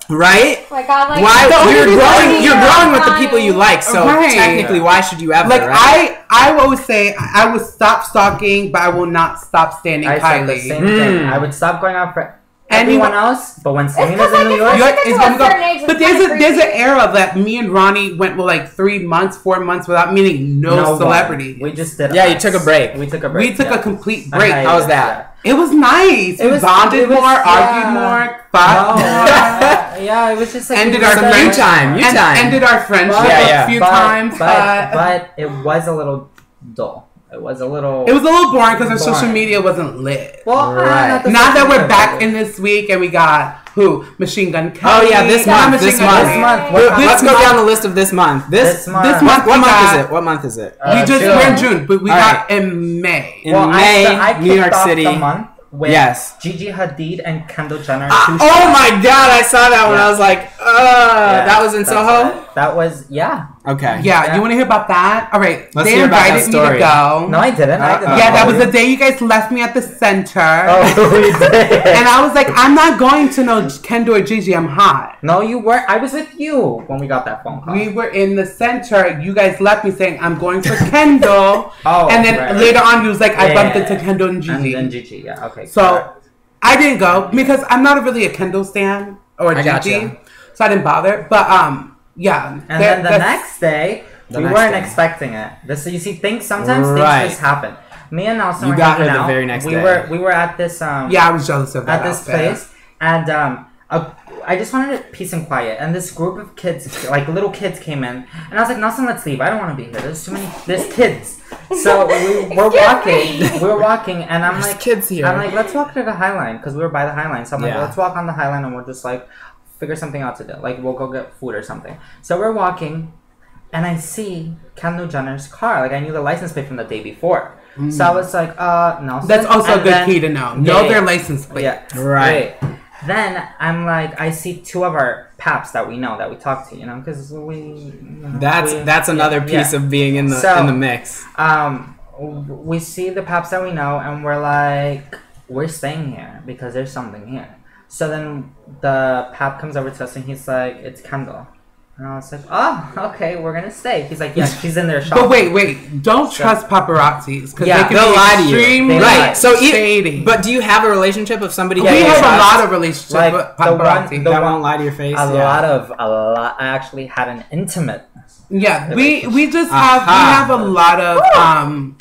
Right? Like I like. Why The only you're reason growing? You're growing with the Fine. people you like, so Right. technically, why should you ever? Like right? I always say I would stop stalking, but I will not stop standing I said the Kylie. same thing. I would stop going out for everyone Anyone- else, but when It's Selena's 'cause, in like, New it's York, like- York It's is a gonna go. certain age, it's But kinda there's an creepy. era that me and Ronnie went with like 3 months, 4 months without meeting no celebrity. We just did. Yeah, you took a break. We took a break. We took yeah. a complete break. Okay, How was yeah, that? It was nice. It We was- bonded it was- more, yeah. argued more, No, fought yeah, it was just like Ended we our were Some so- you friendship. time. You and time. ended our friendship Yeah. a few but, times. but it was a little dull. It was a little. It was a little boring because our social Boring. media wasn't lit. well, Right. the Now that social we're media back was- in this week and we got who? Machine Gun Kelly. Oh yeah, this Not month. This Machine Gun month. This Kelly. month. Let's This go month- down the list of this month. This month. This month What we month got- is it? What month is it? We just June. we're in June, but we All got right. in May. In Well, May, I New York kicked off City. the month with Yes. Gigi Hadid and Kendall Jenner. Oh my God! I saw that when Yeah. I was like, that was in that's Soho. it. That was Okay. Yeah, Yeah. you want to hear about that? All right, Let's they hear about invited that me story. to go. No, I didn't. I didn't. Yeah, that was the day you guys left me at the center. Oh, we did. And I was like, I'm not going to no Kendall or Gigi. I'm hot. No, you weren't. I was with you when we got that phone call. We were in the center. You guys left me saying, I'm going for Kendall. Oh, and then right. later on, you was like, I Yeah, bumped yeah, into yeah. Kendall and Gigi. And Gigi, yeah, okay. So I didn't go because I'm not really a Kendall stan or a I Gigi. gotcha. So I didn't bother. But yeah. And then the next day, The we next weren't day. expecting it. This, you see, sometimes Right. things just happen. Me and Nelson You were got hanging her the out. very next we day. We were at this Yeah, I was jealous of that. at this outfit. place, and I just wanted peace and quiet. And this group of kids, like little kids, came in, and I was like, Nelson, let's leave. I don't want to be here. There's kids. So we're walking, and I'm There's like, kids here. I'm like, let's walk to the High Line because we were by the High Line. So I'm like, Yeah. let's walk on the High Line, and we're just like figure something out to do. Like, we'll go get food or something. So we're walking, and I see Kendall Jenner's car. Like, I knew the license plate from the day before. So I was like, no. That's also a good key to know. Know their license plate. Yeah. Right. Then I'm like, I see two of our paps that we know, that we talk to, because That's another piece of being in the mix. We see the paps that we know, and we're like, we're staying here because there's something here. So then the pap comes over to us, and he's like, it's Kendall. And I was like, oh, okay, we're gonna stay. He's like, yes, she's in there shopping. But wait, don't trust paparazzis because they can they'll lie to you. extremely Right. So shady. but do you have a relationship with somebody? We have a lot of relationships Like, with paparazzi. that won't lie to your face. A lot. I actually had an intimate. Yeah, we have a lot of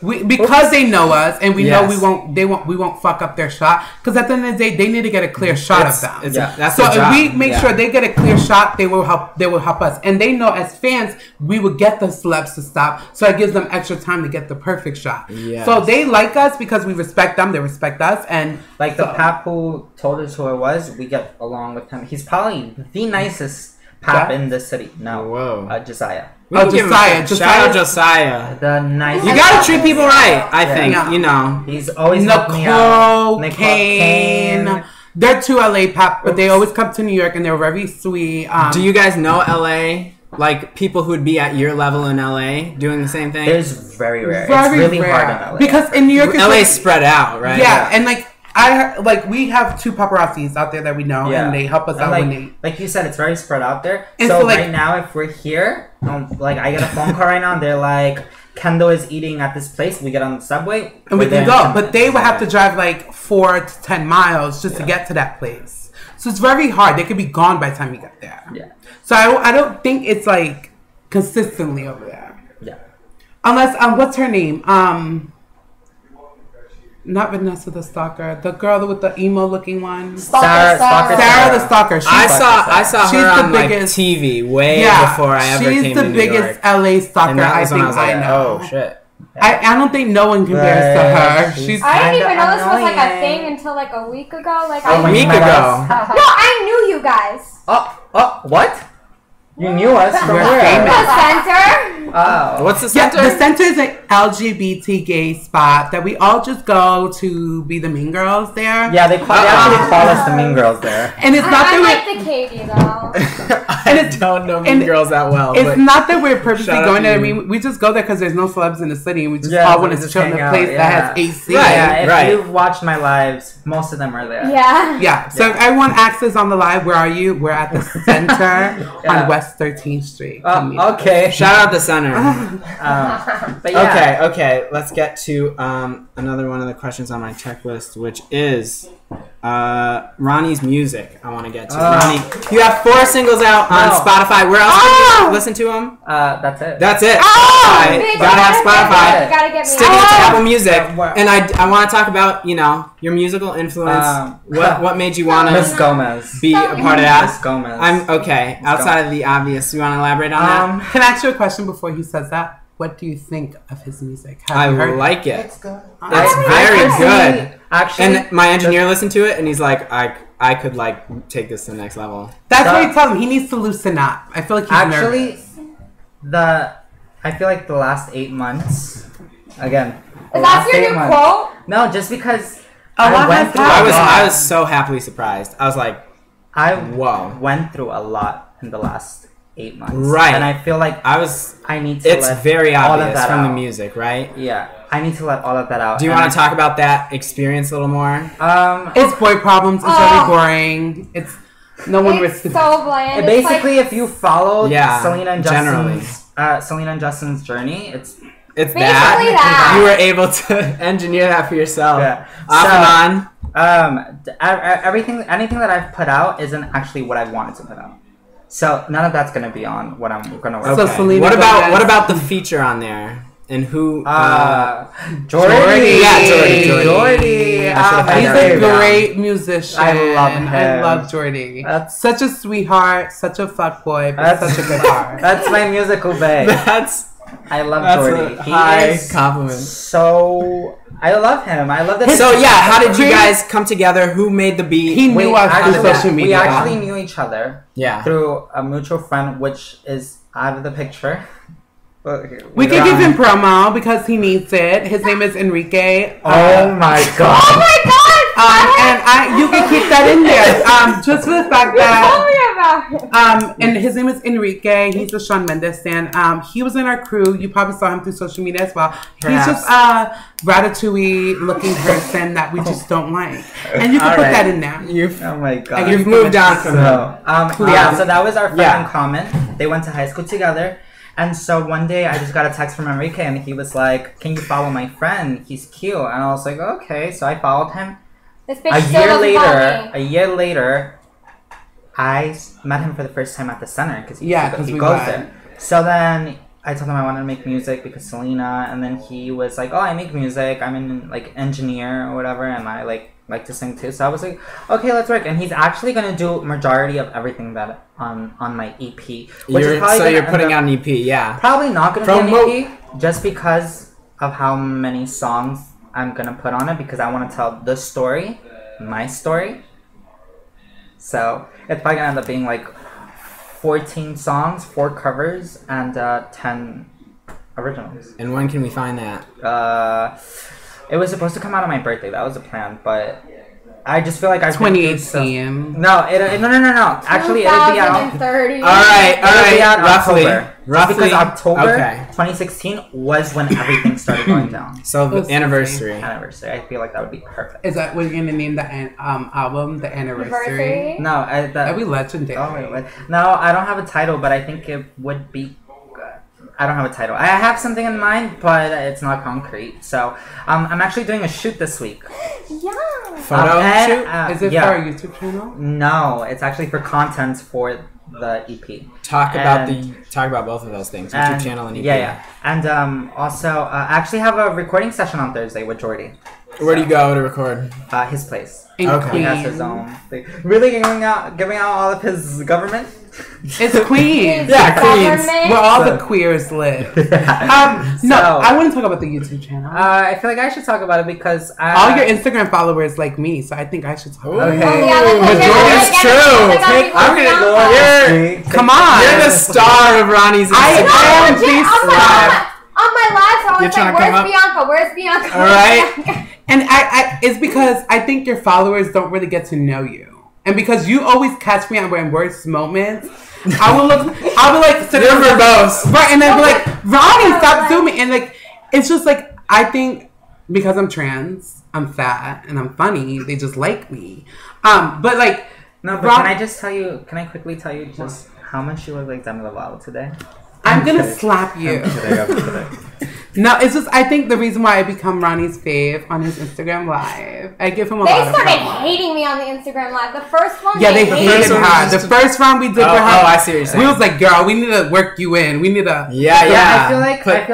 because they know us and we know we won't fuck up their shot, because at the end of the day they need to get a clear shot of them. That's so their if job. we make sure they get a clear shot, they will help us, and they know as fans we will get the celebs to stop, so it gives them extra time to get the perfect shot. So they like us because we respect them, they respect us, and like the pap who told us who it was, we get along with him. He's probably the nicest pap in the city. Josiah. Josiah. Shout out Josiah. The nice. You gotta treat people right, I think. He's always helping me out. Nicole, Kane. They're two LA pap, but they always come to New York and they're very sweet. Do you guys know LA? Like people who would be at your level in LA doing the same thing? It's very rare. It's really hard in LA. Because in New York, LA's spread out, right? Yeah, and we have two paparazzis out there that we know, and they help us out when they. Like you said, it's very spread out there. And so right now, if we're here, I get a phone call right now, and they're like, Kendall is eating at this place. We get on the subway, and we can go. But they would have to drive like 4 to 10 miles just to get to that place. So it's very hard. They could be gone by the time you get there. Yeah. So I don't think it's like consistently over there. Yeah. Unless what's her name? Not Vanessa the Stalker. The girl with the emo looking one. Sarah the Stalker. I saw her on TV way before I ever came to New York. She's the biggest LA stalker I think I know. Oh shit. I don't think no one compares to her. She's I didn't even know this was like a thing until like a week ago. Like a week ago. No, I knew you guys. What? You knew us from We're where? famous. The center. Oh. What's the center? The center is an LGBT gay spot that we all just go to be the mean girls there. Yeah, they actually call us the mean girls there. And it's not that I like the Katie though. I don't know mean girls that well. It's not that we're purposely going there. I mean, we just go there because there's no celebs in the city, and we just all want to chill in a place that has AC. If you've watched my lives, most of them are there. Yeah. So if everyone asks us on the live, where are you? We're at the center on West 13th Street. Okay. Shout out the center. But yeah. Okay. Let's get to another one of the questions on my checklist, which is Ronnie's music. I want to get to Ronnie. You have 4 singles out on Spotify. Where else can you listen to them? That's it. That's it. Gotta have Spotify. Gotta get me. Stick it to Apple Music. And I want to talk about your musical influence. What made you want Miss to Gomez be a part of that? Miss Gomez. I'm okay. Outside of the obvious, you want to elaborate on that? Can I ask you a question before he says that? What do you think of his music? I like it. It's good. It's very good. Actually, and my engineer listened to it, and he's like, I could take this to the next level. That's what he tells him. He needs to loosen up. I feel like he's nervous. I feel like the last 8 months, again. Is that your new quote? No, just because I was so happily surprised. I was like, whoa. Went through a lot in the last 8 months. Right. And I feel like I need to it's very obvious from out. the music, right? Yeah. I need to let all of that out. Do you want to talk about that experience a little more? It's boy problems. It's really boring. It's no one It's so bland. Basically, if you follow Selena and Justin's journey, it's that. You were able to engineer that for yourself. Yeah. Off and on. Anything that I've put out isn't actually what I wanted to put out. So none of that's gonna be on what I'm gonna work. Okay. So Selena, what about the feature on there? And who? Jordy. Yeah, Jordy. He's a great musician. I love him. I love Jordy. That's such a sweetheart, such a fuck boy, but such a good heart. That's my musical bae. I love That's Jordy. a He high is compliment. So I love him. I love that. So yeah, how did you guys come together? Who made the beat? He knew us through social media. We actually knew each other. Yeah. Through a mutual friend, which is out of the picture. We could give him promo because he needs it. His name is Enrique. Oh my god. Oh my god! And you can keep that in there. Just for the fact that Tell me about it. and his name is Enrique. He's a Shawn Mendes fan. He was in our crew. You probably saw him through social media as well. Perhaps. He's just a ratatouille looking person that we just don't like. And you can put that in there. Oh my god. You've moved on from him. Yeah, so that was our friend in common. They went to high school together. And so one day I just got a text from Enrique and he was like, "Can you follow my friend? He's cute." And I was like, "Okay." So I followed him. This bitch still doesn't follow me. A year later, I met him for the first time at the center because he goes there. So then I told him I wanted to make music because Selena, and then he was like, "Oh, I make music. I'm an engineer or whatever, and I like to sing too." So I was like, "Okay, let's work." And he's actually gonna do majority of everything that on my EP. You're putting out an EP, yeah. Probably not gonna be an EP just because of how many songs I'm gonna put on it because I want to tell the story, my story. So it's probably gonna end up being like 14 songs, 4 covers, and 10 originals. And when can we find that? It was supposed to come out on my birthday. That was the plan, but I just feel like I 2018. No. Actually, it'll be out. 2030. All right. It'll be out Roughly. Because October 2016 was when everything started going down. So the anniversary. I feel like that would be perfect. Is that what you're gonna name the album? The anniversary? No, that'd be legendary. Oh, wait. No, I don't have a title, but I think it would be. I don't have a title. I have something in mind, but it's not concrete. So I'm actually doing a shoot this week. Yeah. Photo shoot? Is it for our YouTube channel? No, it's actually for content for the EP. Talk about both of those things. YouTube channel and EP. Yeah. And also, I actually have a recording session on Thursday with Jordy. Where do you go to record? His place. Okay. He has his own thing. Really giving out all of his government. It's Queens. Yeah, Queens. Where all the queers live. I want to talk about the YouTube channel. I feel like I should talk about it because all your Instagram followers like me, so I think I should talk about it. Okay. That's true. I'm gonna go here. Come on. You're the star of Ronnie's Instagram. I am the on my live, so I was like, "Where's Bianca? Where's Bianca?" All right. And I it's because I think your followers don't really get to know you. And because you always catch me on my worst moments, I'll be like, you're verbose. Right, and then be like, Ronnie, stop zooming. And like, it's just like, I think because I'm trans, I'm fat, and I'm funny, they just like me. But like, no, but can I quickly tell you just how much you look like Demi Lovato today? I'm gonna slap you. I'm kidding. No, it's just I think the reason why I become Ronnie's fave on his Instagram live, I give him a lot of They started power. hating me on the Instagram live. The first one, yeah, they hated her. The first round we did for her. Oh, I see what you're saying. We was like, girl, we need to work you in. We need to. Yeah. I feel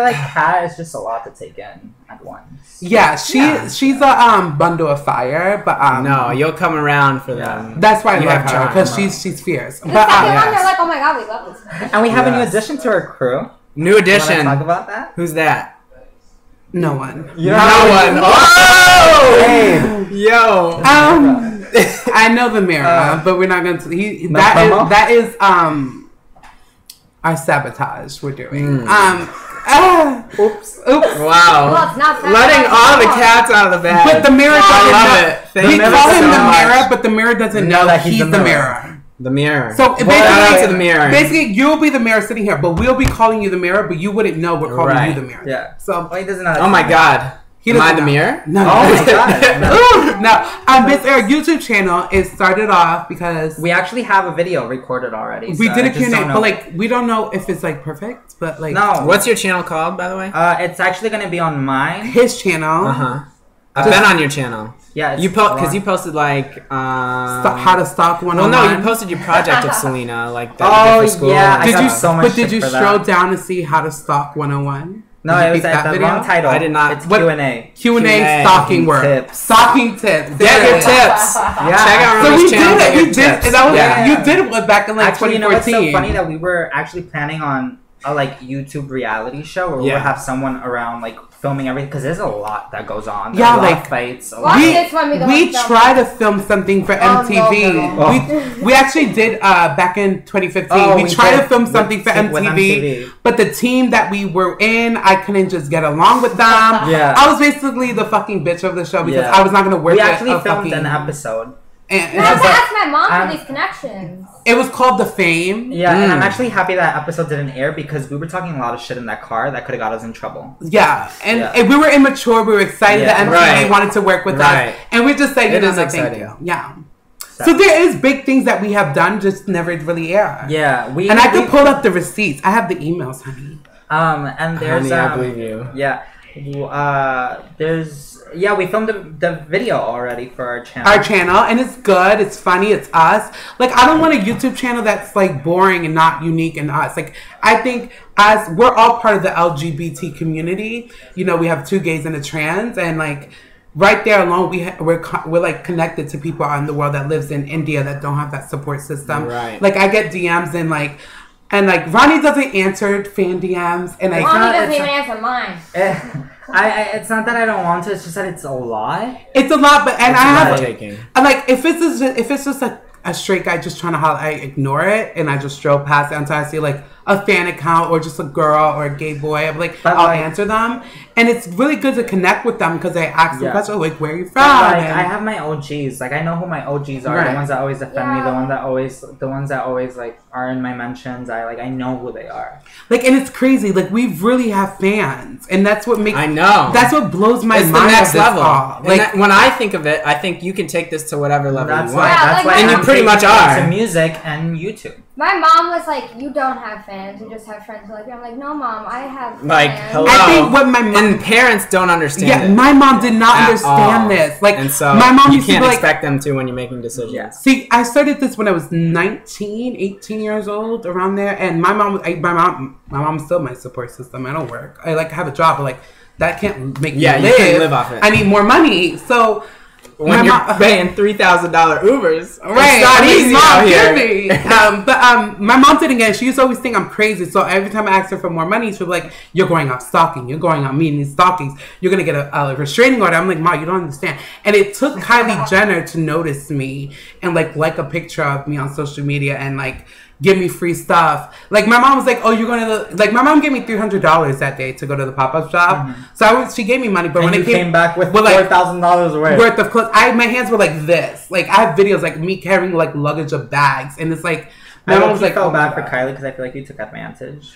like Kat is just a lot to take in at once. Yeah, she's a bundle of fire, but no, you'll come around for them. That's why I You love have her charm. because she's fierce. The But second one, they're like, "Oh my god, we love this." And we have a new addition to our crew. New addition. Talk about that. Who's that? no one. No one. Oh! Hey. Yo. I know the mirror, but we're not going to. That is our sabotage we're doing. Oops. Wow. Well, it's not Letting all the cats out of the bag. But the mirror doesn't I love know. it. Thank We you call him so the much. mirror, but the mirror doesn't know that he's the mirror. The mirror. So Shout out to the mirror. Basically, you'll be the mirror sitting here, but we'll be calling you the mirror, but you wouldn't know we're calling you the mirror. Yeah. So he doesn't know. Oh my god. Am I the mirror? No. Oh my god. No. Basically, our YouTube channel is started off because We actually have a video recorded already. we so did I a just Q&A, don't know. but like we don't know if it's like perfect, but like No. What's your channel called, by the way? It's actually gonna be on mine. his channel. I've been on your channel. Yeah. Because you posted like How to stalk one well, on no, one. you posted your project of Selena, like that Oh, you did for school. yeah, I Did got you so much But did shit you for scroll that. down to see how to stalk 101? No, Did you it was pick at that the video? wrong title. I did not. It's What- Q&A. Q&A stalking work. tips. Stalking tips. Get your tips. Yeah. Check out So Ronnie's we channel. did it. Get your You did. tips. And that was Yeah. you did it back in like Actually, you know what's 2014. so funny that we were actually planning on a like YouTube reality show where we'll have someone around like filming everything, because there's a lot that goes on. There's a lot of fights. We try to film something for MTV. We actually did back in 2015. We tried to film something for MTV, but the team that we were in, I couldn't just get along with them. I was basically the fucking bitch of the show because I was not going to work. We actually filmed an episode. And I have to ask my mom for these connections. It was called The Fame. Yeah, and I'm actually happy that episode didn't air because we were talking a lot of shit in that car that could have got us in trouble. Yeah, and we were immature. We were excited that MTV wanted to work with us. And we're just like, thank you. Yeah. So there is big things that we have done, just never really air. Yeah. I could pull up the receipts. I have the emails, honey. And there's... Honey, I believe you. Yeah. We filmed the video already for our channel. And it's good, it's funny, it's us. Like, I don't want a YouTube channel that's like boring and not unique in us. Like, I think we're all part of the LGBT community. You know, we have 2 gays and a trans, and like right there alone, we're like connected to people in the world that lives in India that don't have that support system. Right. Like, I get DMs and Ronnie doesn't answer fan DMs, and Ronnie doesn't even answer mine. It's not that I don't want to. It's just that it's a lot. It's a lot, but if it's just a straight guy just trying to holler, I ignore it and I just stroll past it until I see like a fan account or just a girl or a gay boy. I'm like, I'll answer them, and it's really good to connect with them because they ask them questions like, "Where are you from?" I have my OGs. Like, I know who my OGs are. The ones that always defend me. The ones that always like are in my mentions. I know who they are. Like, and it's crazy. Like, we really have fans, and that's what makes. I know. That's what blows my mind. It's the next level. Like, when I think of it, I think you can take this to whatever level you want. That's why and you pretty much are. To music and YouTube. My mom was like, "You don't have fans. You just have friends like me." I'm like, "No, mom, I have like fans." Hello. I think what my mom and parents don't understand. Yeah, my mom did not understand this. Like, and so my mom you used can't to expect them to when you're making decisions. Yeah. See, I started this when I was 18 years old, around there, and my mom's still my support system. I don't work. I have a job, but like that can't make me live. You can't live off it. I need more money, so. When you're paying $3,000 Ubers, right? It's not easy out here. But my mom didn't get it. She used to always think I'm crazy. So every time I asked her for more money, she'd be like, "You're going out stalking. You're going out meeting these stalkings. You're gonna get a restraining order." I'm like, "Ma, you don't understand." And it took Kylie Jenner to notice me and like a picture of me on social media and like give me free stuff. Like, my mom was like, "Oh, you're going to the..." Like, my mom gave me $300 that day to go to the pop-up shop. Mm-hmm. So she gave me money, but when it came back with $4,000 worth of clothes, my hands were like this. Like, I have videos like me carrying like luggage of bags, and it's like my mom was like, "Oh, bad for Kylie," because I feel like you took advantage.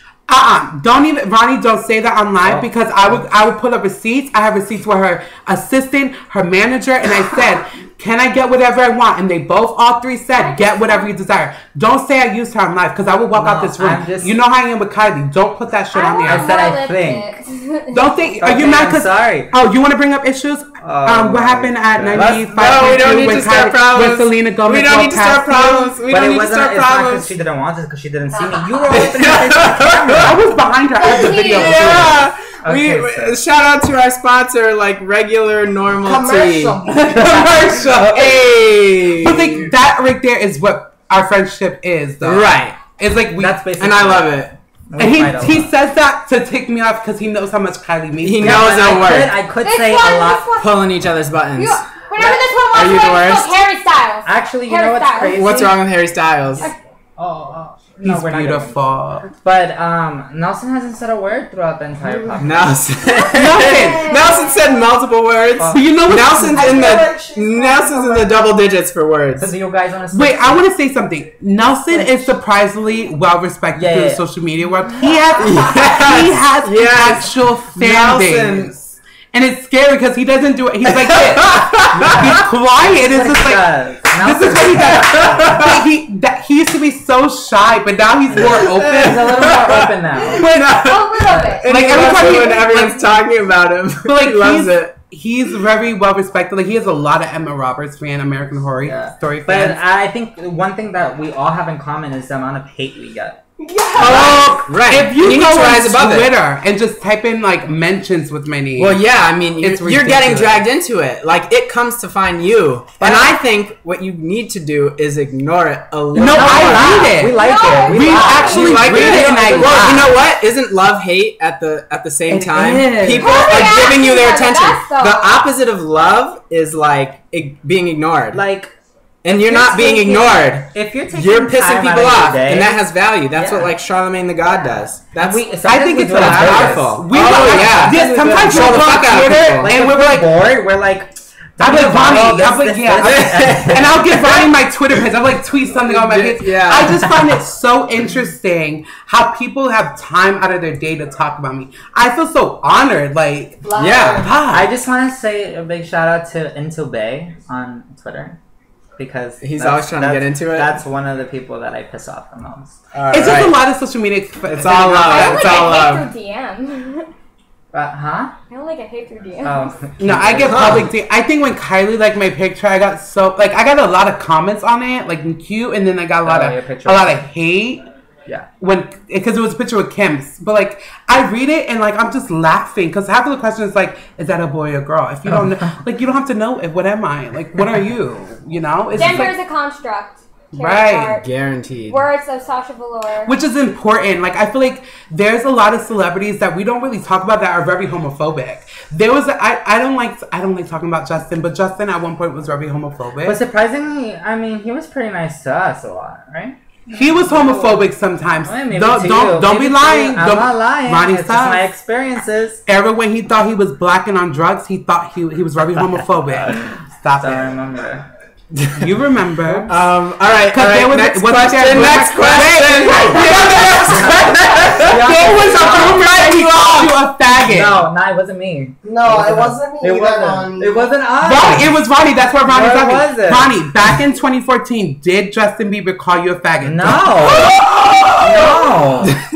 Don't even, Ronnie, don't say that online because I would pull up receipts. I have receipts where her assistant, her manager, and I said, "Can I get whatever I want?" And they all three said, "Get whatever you desire." Don't say I used her on live because I will walk out this room. You know how I am with Kylie. Don't put that shit on the I said I think. Don't think. Are you mad? Sorry. Oh, you want to bring up issues? What happened at 95? No, we don't need to start problems. With Selena Gomez. We don't need to start problems. We don't need to start problems. She didn't want it because she didn't see me. You were opening the camera. I was behind her. I had the video. Yeah. Okay, shout out to our sponsor, like regular normal commercial. Commercial. Hey. But like that right there is what our friendship is, though. Right. It's like that's basically, and I love it. And he says that to take me off because he knows how much Kylie means. He knows our work. I could say a lot. Pulling each other's buttons. Whenever this one Are you the worst? Harry Styles. Actually, you know what's crazy? What's wrong with Harry Styles? He's beautiful. But Nelson hasn't said a word throughout the entire podcast. Nelson said multiple words. But you know what? Nelson's in the double digits for words. So you guys want to wait? I want to say something. Nelson is surprisingly well respected through the social media world. He has an actual fan base. And it's scary because he doesn't do it. He's like this. He's quiet. It's just like this is what he does. He used to be so shy, but now he's more open. He's a little more open now. A little bit. And like when everyone's talking about him, but like he loves it. He's very well respected. Like, he has a lot of Emma Roberts fan, American Horror Story fans. But I think one thing that we all have in common is the amount of hate we get. Oh, right. If you need go to rise on above Twitter and just type in like mentions with my name. Well, yeah, I mean, It's you're getting ridiculous. dragged into it. Like, it comes to find you. And I think what you need to do is ignore it a little. No, I read it. We like it. We laugh. actually You like read it, and I well, laugh. you know what? Isn't love hate at the same It time? is. People Well, are yeah, giving you their yeah, attention. that's the- The opposite of love is like being ignored. Like, And you're not being ignored. If you're taking You're pissing time out people of your off, day, and that has value. That's what Yeah. like Charlemagne the God does. That's I think it's that's powerful. We yeah. Yes, sometimes Control we'll the go fuck on out of Twitter people. Like, and if we're we're like, bored, we're like, I'm like Ronnie, this. and I'll give Ronnie my Twitter page. I'll like tweet something on my page. Yeah. I just find it so interesting how people have time out of their day to talk about me. I feel so honored. Like, Yeah. God. I just want to say a big shout out to Into Bay on Twitter. Because He's always trying to get into it. That's one of the people that I piss off the most. It's just a lot of social media. It's all I love. don't It's like all a hate love. through DM. Huh? I don't like a hate through DM. Oh. No, I get public. I think when Kylie liked my picture, I got I got a lot of comments on it, like cute, and then I got a lot of hate. Yeah. Because it was a picture with Kim's, but like I read it and like I'm just laughing because half of the question is like, is that a boy or girl? If you don't know, like you don't have to know it. What am I? Like, what are you? You know, it's just, Gender like, is a construct. Right. Guaranteed. Words of Sasha Velour. which is important. Like I feel like there's a lot of celebrities that we don't really talk about that are very homophobic. There was I don't like talking about Justin, but Justin at one point was very homophobic. But surprisingly, I mean, he was pretty nice to us a lot, right? He was homophobic sometimes. Well, maybe Don't to don't, you. don't Maybe be to lying. you. I'm Don't- not lying. Ronnie It's just my Sus. experiences. Ever when he thought he was black and on drugs, he thought he was very homophobic. Stop Don't it. remember. You remember? All right. There was Next wasn't question. there- Next question. There was a rumor that he called you a faggot. No, it wasn't me. No, it wasn't me. It either, wasn't. Ronnie. It wasn't us. Ronnie, it was Ronnie. That's why Ronnie's Where talking. was it? Ronnie, back in 2014, did Justin Bieber call you a faggot? No.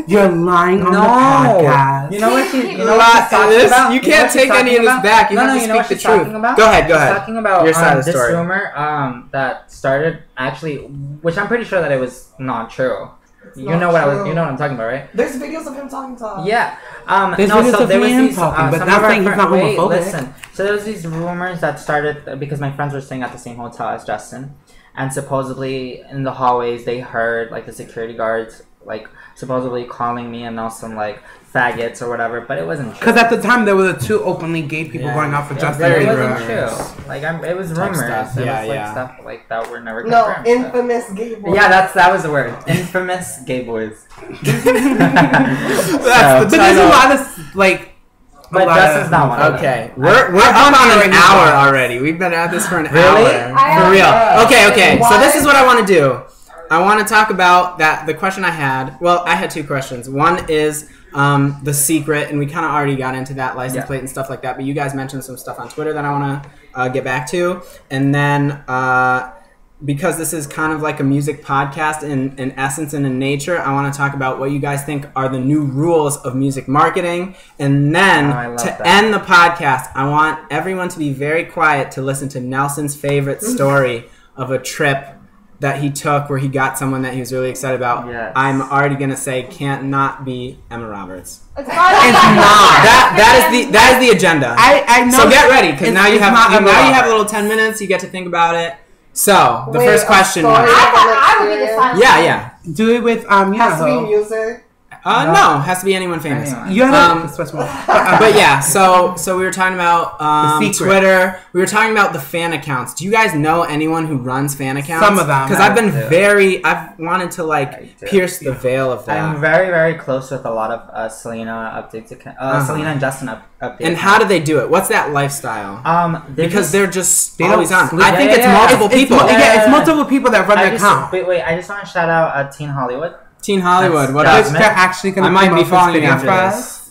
You're lying on the podcast. You know what she? You know A what lot she's talking of this. about? You know can't what she's take any talking of this about? back. You no, have to you know what speak she's the truth. talking about? Go ahead. She's talking about Your side of the this story. rumor that started actually, which I'm pretty sure that it was not true. You not know what true. you know what I'm talking about, right? There's videos of him talking to us. Yeah. There's no, videos so of there was him these, talking, but some not of our saying he's not wait, homophobic. listen. So there was these rumors that started because my friends were staying at the same hotel as Justin, and supposedly in the hallways they heard like the security guards like supposedly calling me and also like faggots or whatever, but it wasn't true. Because at the time there were the two openly gay people going out for Justin But it very wasn't rumors. true. Like it was rumors. stuff. It Yeah, was like yeah. stuff like that were never No, confirmed. infamous gay boy. Yeah, that was the word. Infamous gay boys. That's But the there's a title. lot of like. But Justin's not one of them. Okay, we're up on an hour already. We've been at this for an Really? hour. For real. Okay. So this is what I want to do. I want to talk about that. The question I had. Well, I had two questions. One is the secret, and we kind of already got into that license plate and stuff like that. But you guys mentioned some stuff on Twitter that I want to get back to, and then because this is kind of like a music podcast in essence and in nature, I want to talk about what you guys think are the new rules of music marketing. And then to end the podcast, I want everyone to be very quiet to listen to Nelson's favorite story of a trip that he took where he got someone that he was really excited about. Yes. I'm already going to say can't not be Emma Roberts. It's not. That is the agenda. I know. So get ready, because now you it's have not Emma a Roberts. little 10 minutes. You get to think about it. So the Wait, first a question story? was, I thought I would be the silent. yeah. Do it with Has to be yeah. music. No, has to be anyone famous. Anyone. You have to But yeah, so we were talking about The secret. Twitter. We were talking about the fan accounts. Do you guys know anyone who runs fan accounts? Some of them. Because I've wanted to like pierce the veil of that. I'm very, very close with a lot of Selena updates. Selena and Justin updates. And how do they do it? What's that lifestyle? Because they're just They always don't on. sleep. I think Yeah, it's yeah, multiple people. It's multiple people that run the account. Wait, I just want to shout out Teen Hollywood. Teen Hollywood. What That's else? They're actually going I to might promote be this following you video after for us.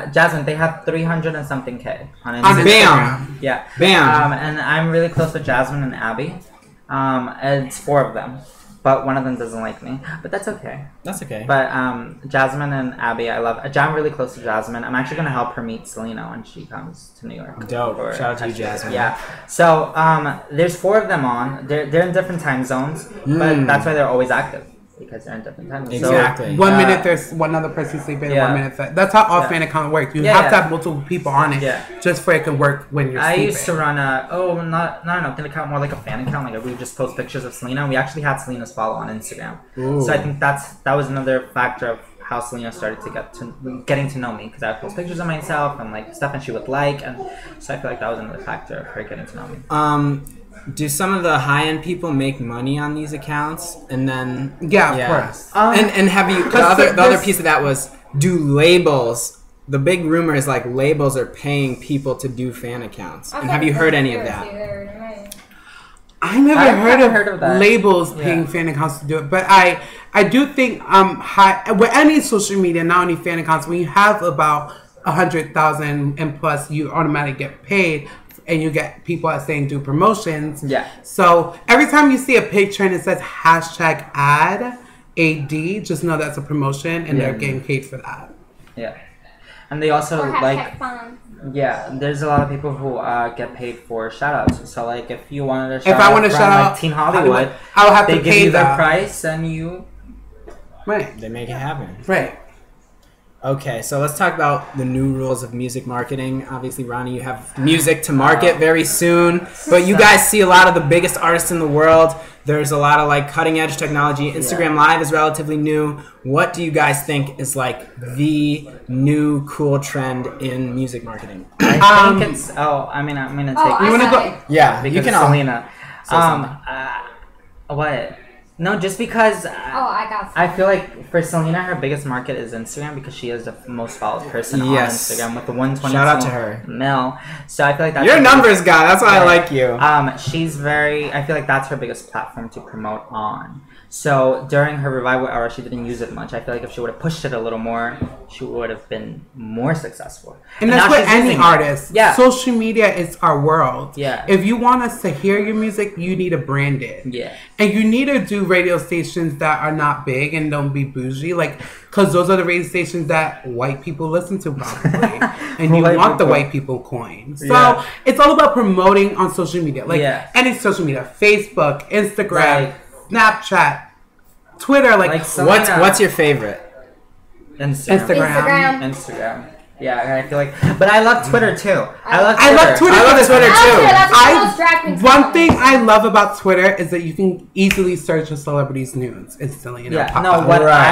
this. Jasmine, they have 300 and something K on On Instagram. Bam. Yeah. Bam. And I'm really close with Jasmine and Abby. It's 4 of them, but one of them doesn't like me. But that's okay. That's okay. But Jasmine and Abby, I love. I'm really close to Jasmine. I'm actually gonna help her meet Selena when she comes to New York. Dope. for Shout out to you, Katastrophe. Jasmine. Yeah. So there's 4 of them on. They're in different time zones, but that's why they're always active. because they're in different time zones. Exactly. So 1 minute there's one other person sleeping, and 1 minute that's how all fan account works. You have to have multiple people on it just for it can work when you're sleeping. I used to run not an account, more like a fan account. Like we would just post pictures of Selena. We actually had Selena's follow on Instagram. Ooh. So I think that was another factor of how Selena started to getting to know me, because I would post pictures of myself and like stuff and she would like, and so I feel like that was another factor of her getting to know me. Do some of the high-end people make money on these accounts? And then of course. And have you the other piece of that was, do labels, the big rumor is like labels are paying people to do fan accounts. And have you heard any of that? I never heard of that. Labels paying fan accounts to do it, but I do think with any social media, not only fan accounts, when you have about 100,000 and plus, you automatically get paid, and you get people saying do promotions. Yeah. So every time you see a picture and it says #ad, just know that's a promotion, and they're getting paid for that. Yeah. And they also like. Yeah, there's a lot of people who get paid for shout-outs. So, like, if you wanted to shout out, like Teen Hollywood, I'll have to pay give you that their price, and you... Right. They make it happen. Right. Okay, so let's talk about the new rules of music marketing. Obviously, Ronnie, you have music to market very soon, but you guys see a lot of the biggest artists in the world. There's a lot of like cutting edge technology. Instagram Live is relatively new. What do you guys think is like the new cool trend in music marketing? I think it's. I'm gonna take. You wanna go? Yeah, because you can. Selena. What? No, just because I feel like for Selena, her biggest market is Instagram, because she is the most followed person on Instagram with the 122 Shout out to her. mil. So I feel like that's your numbers guy. That's why I like you. She's I feel like that's her biggest platform to promote on. So during her revival era, she didn't use it much. I feel like if she would have pushed it a little more, she would have been more successful. And that's with any artist. Yeah. Social media is our world. Yeah. If you want us to hear your music, you need to brand it. Yeah. And you need to do radio stations that are not big and don't be bougie. Like, because those are the radio stations that white people listen to probably. And you want the white people coin. So it's all about promoting on social media. Like any social media. Facebook, Instagram, Snapchat, Twitter, like what's your favorite? Instagram. Yeah, I feel like, but I love Twitter too. I love Twitter too. One thing I love about Twitter is that you can easily search a celebrity's nudes instantly. I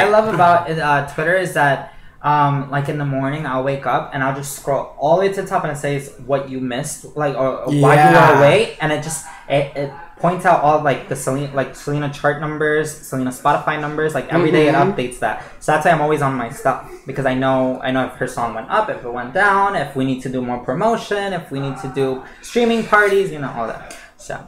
love about Twitter is that like in the morning I'll wake up and I'll just scroll all the way to the top and it says what you missed, like or why you were away, and it just it points out all like the Selena chart numbers, Selena Spotify numbers, like every day it updates that. So that's why I'm always on my stuff, because I know if her song went up, if it went down, if we need to do more promotion, if we need to do streaming parties, all that. So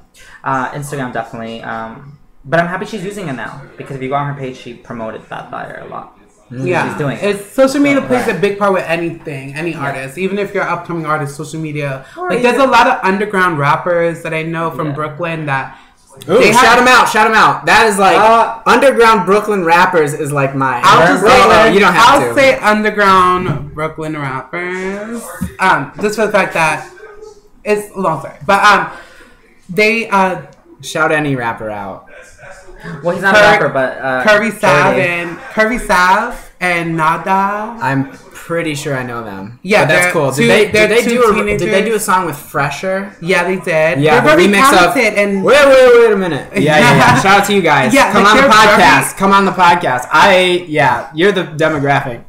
Instagram definitely, but I'm happy she's using it now, because if you go on her page, she promoted that buyer a lot. Yeah, she's doing it. Social media plays a big part with anything, any artist. Even if you're an upcoming artist, social media. Like there's a lot of underground rappers that I know from Brooklyn that. Ooh, shout them out. That is like underground Brooklyn rappers is like my. You don't have to. I'll say underground Brooklyn rappers. Just for the fact that it's a long story, but they shout any rapper out. Well, he's not a rapper, but Curvy Sav and Nada. I'm pretty sure I know them. Yeah, but that's cool. Did they do a song with Fresher? Yeah, they did. Yeah, they're very talented. And wait a minute. Yeah. Shout out to you guys. Yeah, come on the podcast. You're the demographic.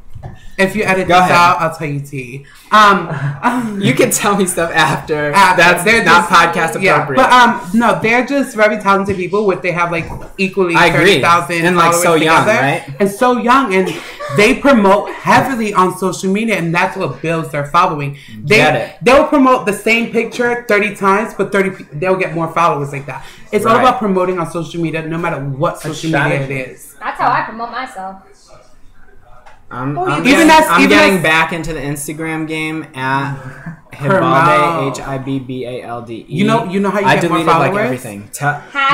If you edit this out, I'll tell you tea. You can tell me stuff after. That's not podcast appropriate. Yeah, but no, they're just very talented people. They have like equally 30,000 and like so young, right? And so young, and they promote heavily on social media, and that's what builds their following. They'll promote the same picture 30 times, but they'll get more followers like that. It's all about promoting on social media, no matter what social media it is. That's how I promote myself. I'm getting back into the Instagram game at Hibbalde, Hibbalde. You know how you get more followers? I deleted like everything.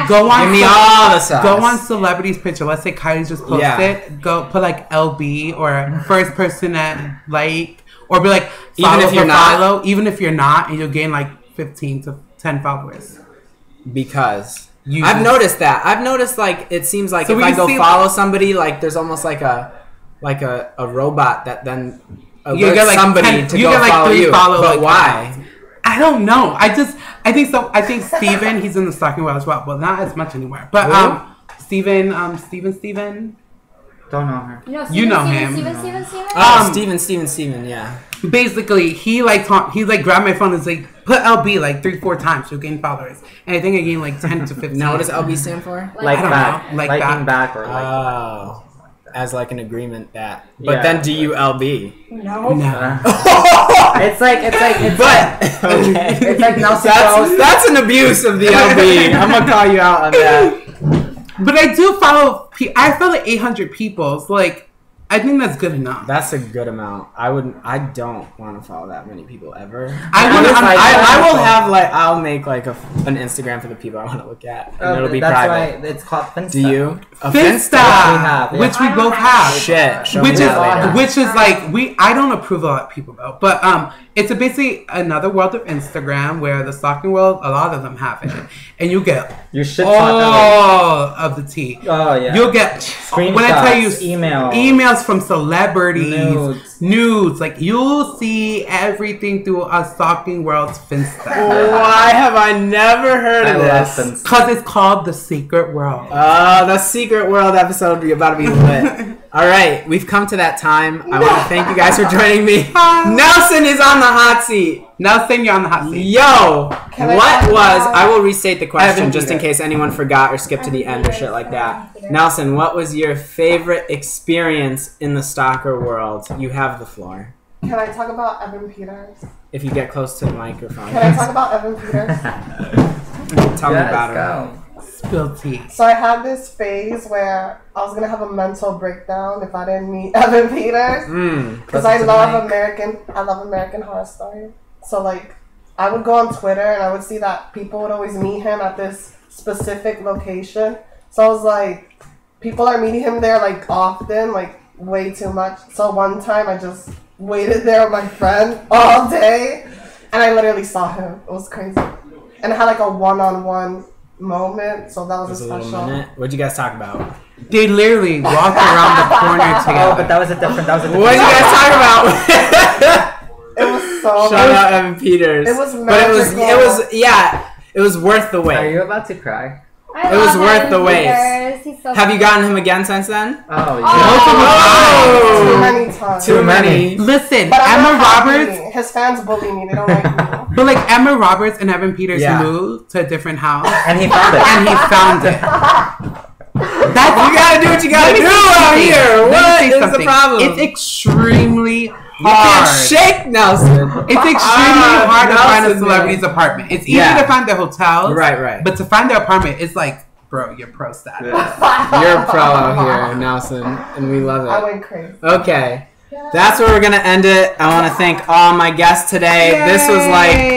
Go on. Give me all the sauce. Go on celebrities' picture. Let's say Kylie just posted. Go put like LB or first person at like, or be like even if you're not, and you'll gain like 15 to 10 followers. Because I've noticed that. I've noticed like it seems like So if we I go see- follow somebody, like there's almost like a robot that then You alerts get, like, somebody 10 to you go get, like, follow 3 you. follow, But like, why? I don't know. I think so. I think Steven, he's in the stalking world as well. Well, not as much anymore. But Steven. Don't know her. No, You know him. Steven, yeah. Basically, he like grabbed my phone and was like, put LB like 3-4 times to gain followers. And I think I gained like 10 to 15. Now what does LB stand for? Like I don't back. know, like Liking back. back or like. Oh. As like an agreement that. But Yeah. then do you LB? No. No. It's like Okay. it's like Nelson Rose. That's an abuse of the LB. I'm gonna call you out on that. But I do follow. I follow 800 people. So like, I think that's good enough. That's a good amount. I don't want to follow that many people ever. I'll make like an Instagram for the people I want to look at, and it'll be that's private. why it's called Finsta. Do you? A Finsta, we have, yeah. which we both have. Shit. Show Which me is that later. which is like I don't approve a lot of people though, but it's basically another world of Instagram where the stalking world, a lot of them have it, and you get You should all of the tea. Oh yeah. You'll get Screenshots, when I tell you emails from celebrities, nudes. Like you'll see everything through a stalking world's Finsta. Why have I never heard of this? Because it's called the secret world. The Secret World episode is about to be lit. All right, we've come to that time. I want to thank you guys for joining me. Nelson is on the hot seat. Nelson, you're on the hot seat. Yo, I I will restate the question Evan just in Peters. case anyone forgot or skipped to the end or shit like that. Nelson, what was your favorite experience in the stalker world? You have the floor. Can I talk about Evan Peters? If you get close to the microphone. Can I talk about Evan Peters? Tell me about him. Spill tea. So I had this phase where I was gonna have a mental breakdown if I didn't meet Evan Peters. Because I love American Horror Story. So like, I would go on Twitter and I would see that people would always meet him at this specific location. So I was like, people are meeting him there like often, like way too much. So one time I just waited there with my friend all day and I literally saw him. It was crazy. And I had like a one-on-one moment, so that was a special. What'd you guys talk about? They literally walked around the corner together. Oh, but that was a different. What did you guys talk about? It was so Shout out Evan Peters. It was magical. It was worth the wait. Are you about to cry? It was worth the wait. Have you gotten him again since then? Oh Too Oh! many times. Too many. Listen, But I'm Emma not happy. Roberts, His fans bully me. They don't like me. but like Emma Roberts and Evan Peters Yeah. moved to a different house, And he found it. and he found it. That's You gotta do what you gotta do out here. What is the problem? It's extremely You can't hard. shake Nelson. It's extremely hard to find a Nelson, celebrity's man. apartment. It's easy Yeah. to find their hotels, Right. but to find their apartment, it's like, bro, you're pro status. You're a pro out here, Nelson, and we love I it. went crazy. Okay. That's where we're gonna end it. I want to thank all my guests today. Yay.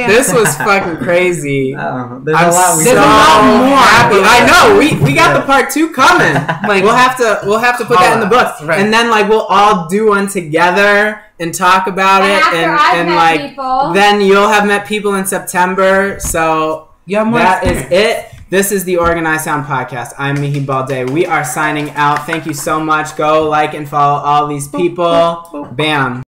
This was fucking crazy. There's I'm a lot. so a lot more. happy. I know we got the part 2 coming. Like, we'll have to put that in the book, right. and then like we'll all do one together and talk about And it, after I've and met like people. then you'll have met people in September. So you have more that is experience. it. This is the Organized Sound Podcast. I'm Mihi Balde. We are signing out. Thank you so much. Go like and follow all these people. Bam.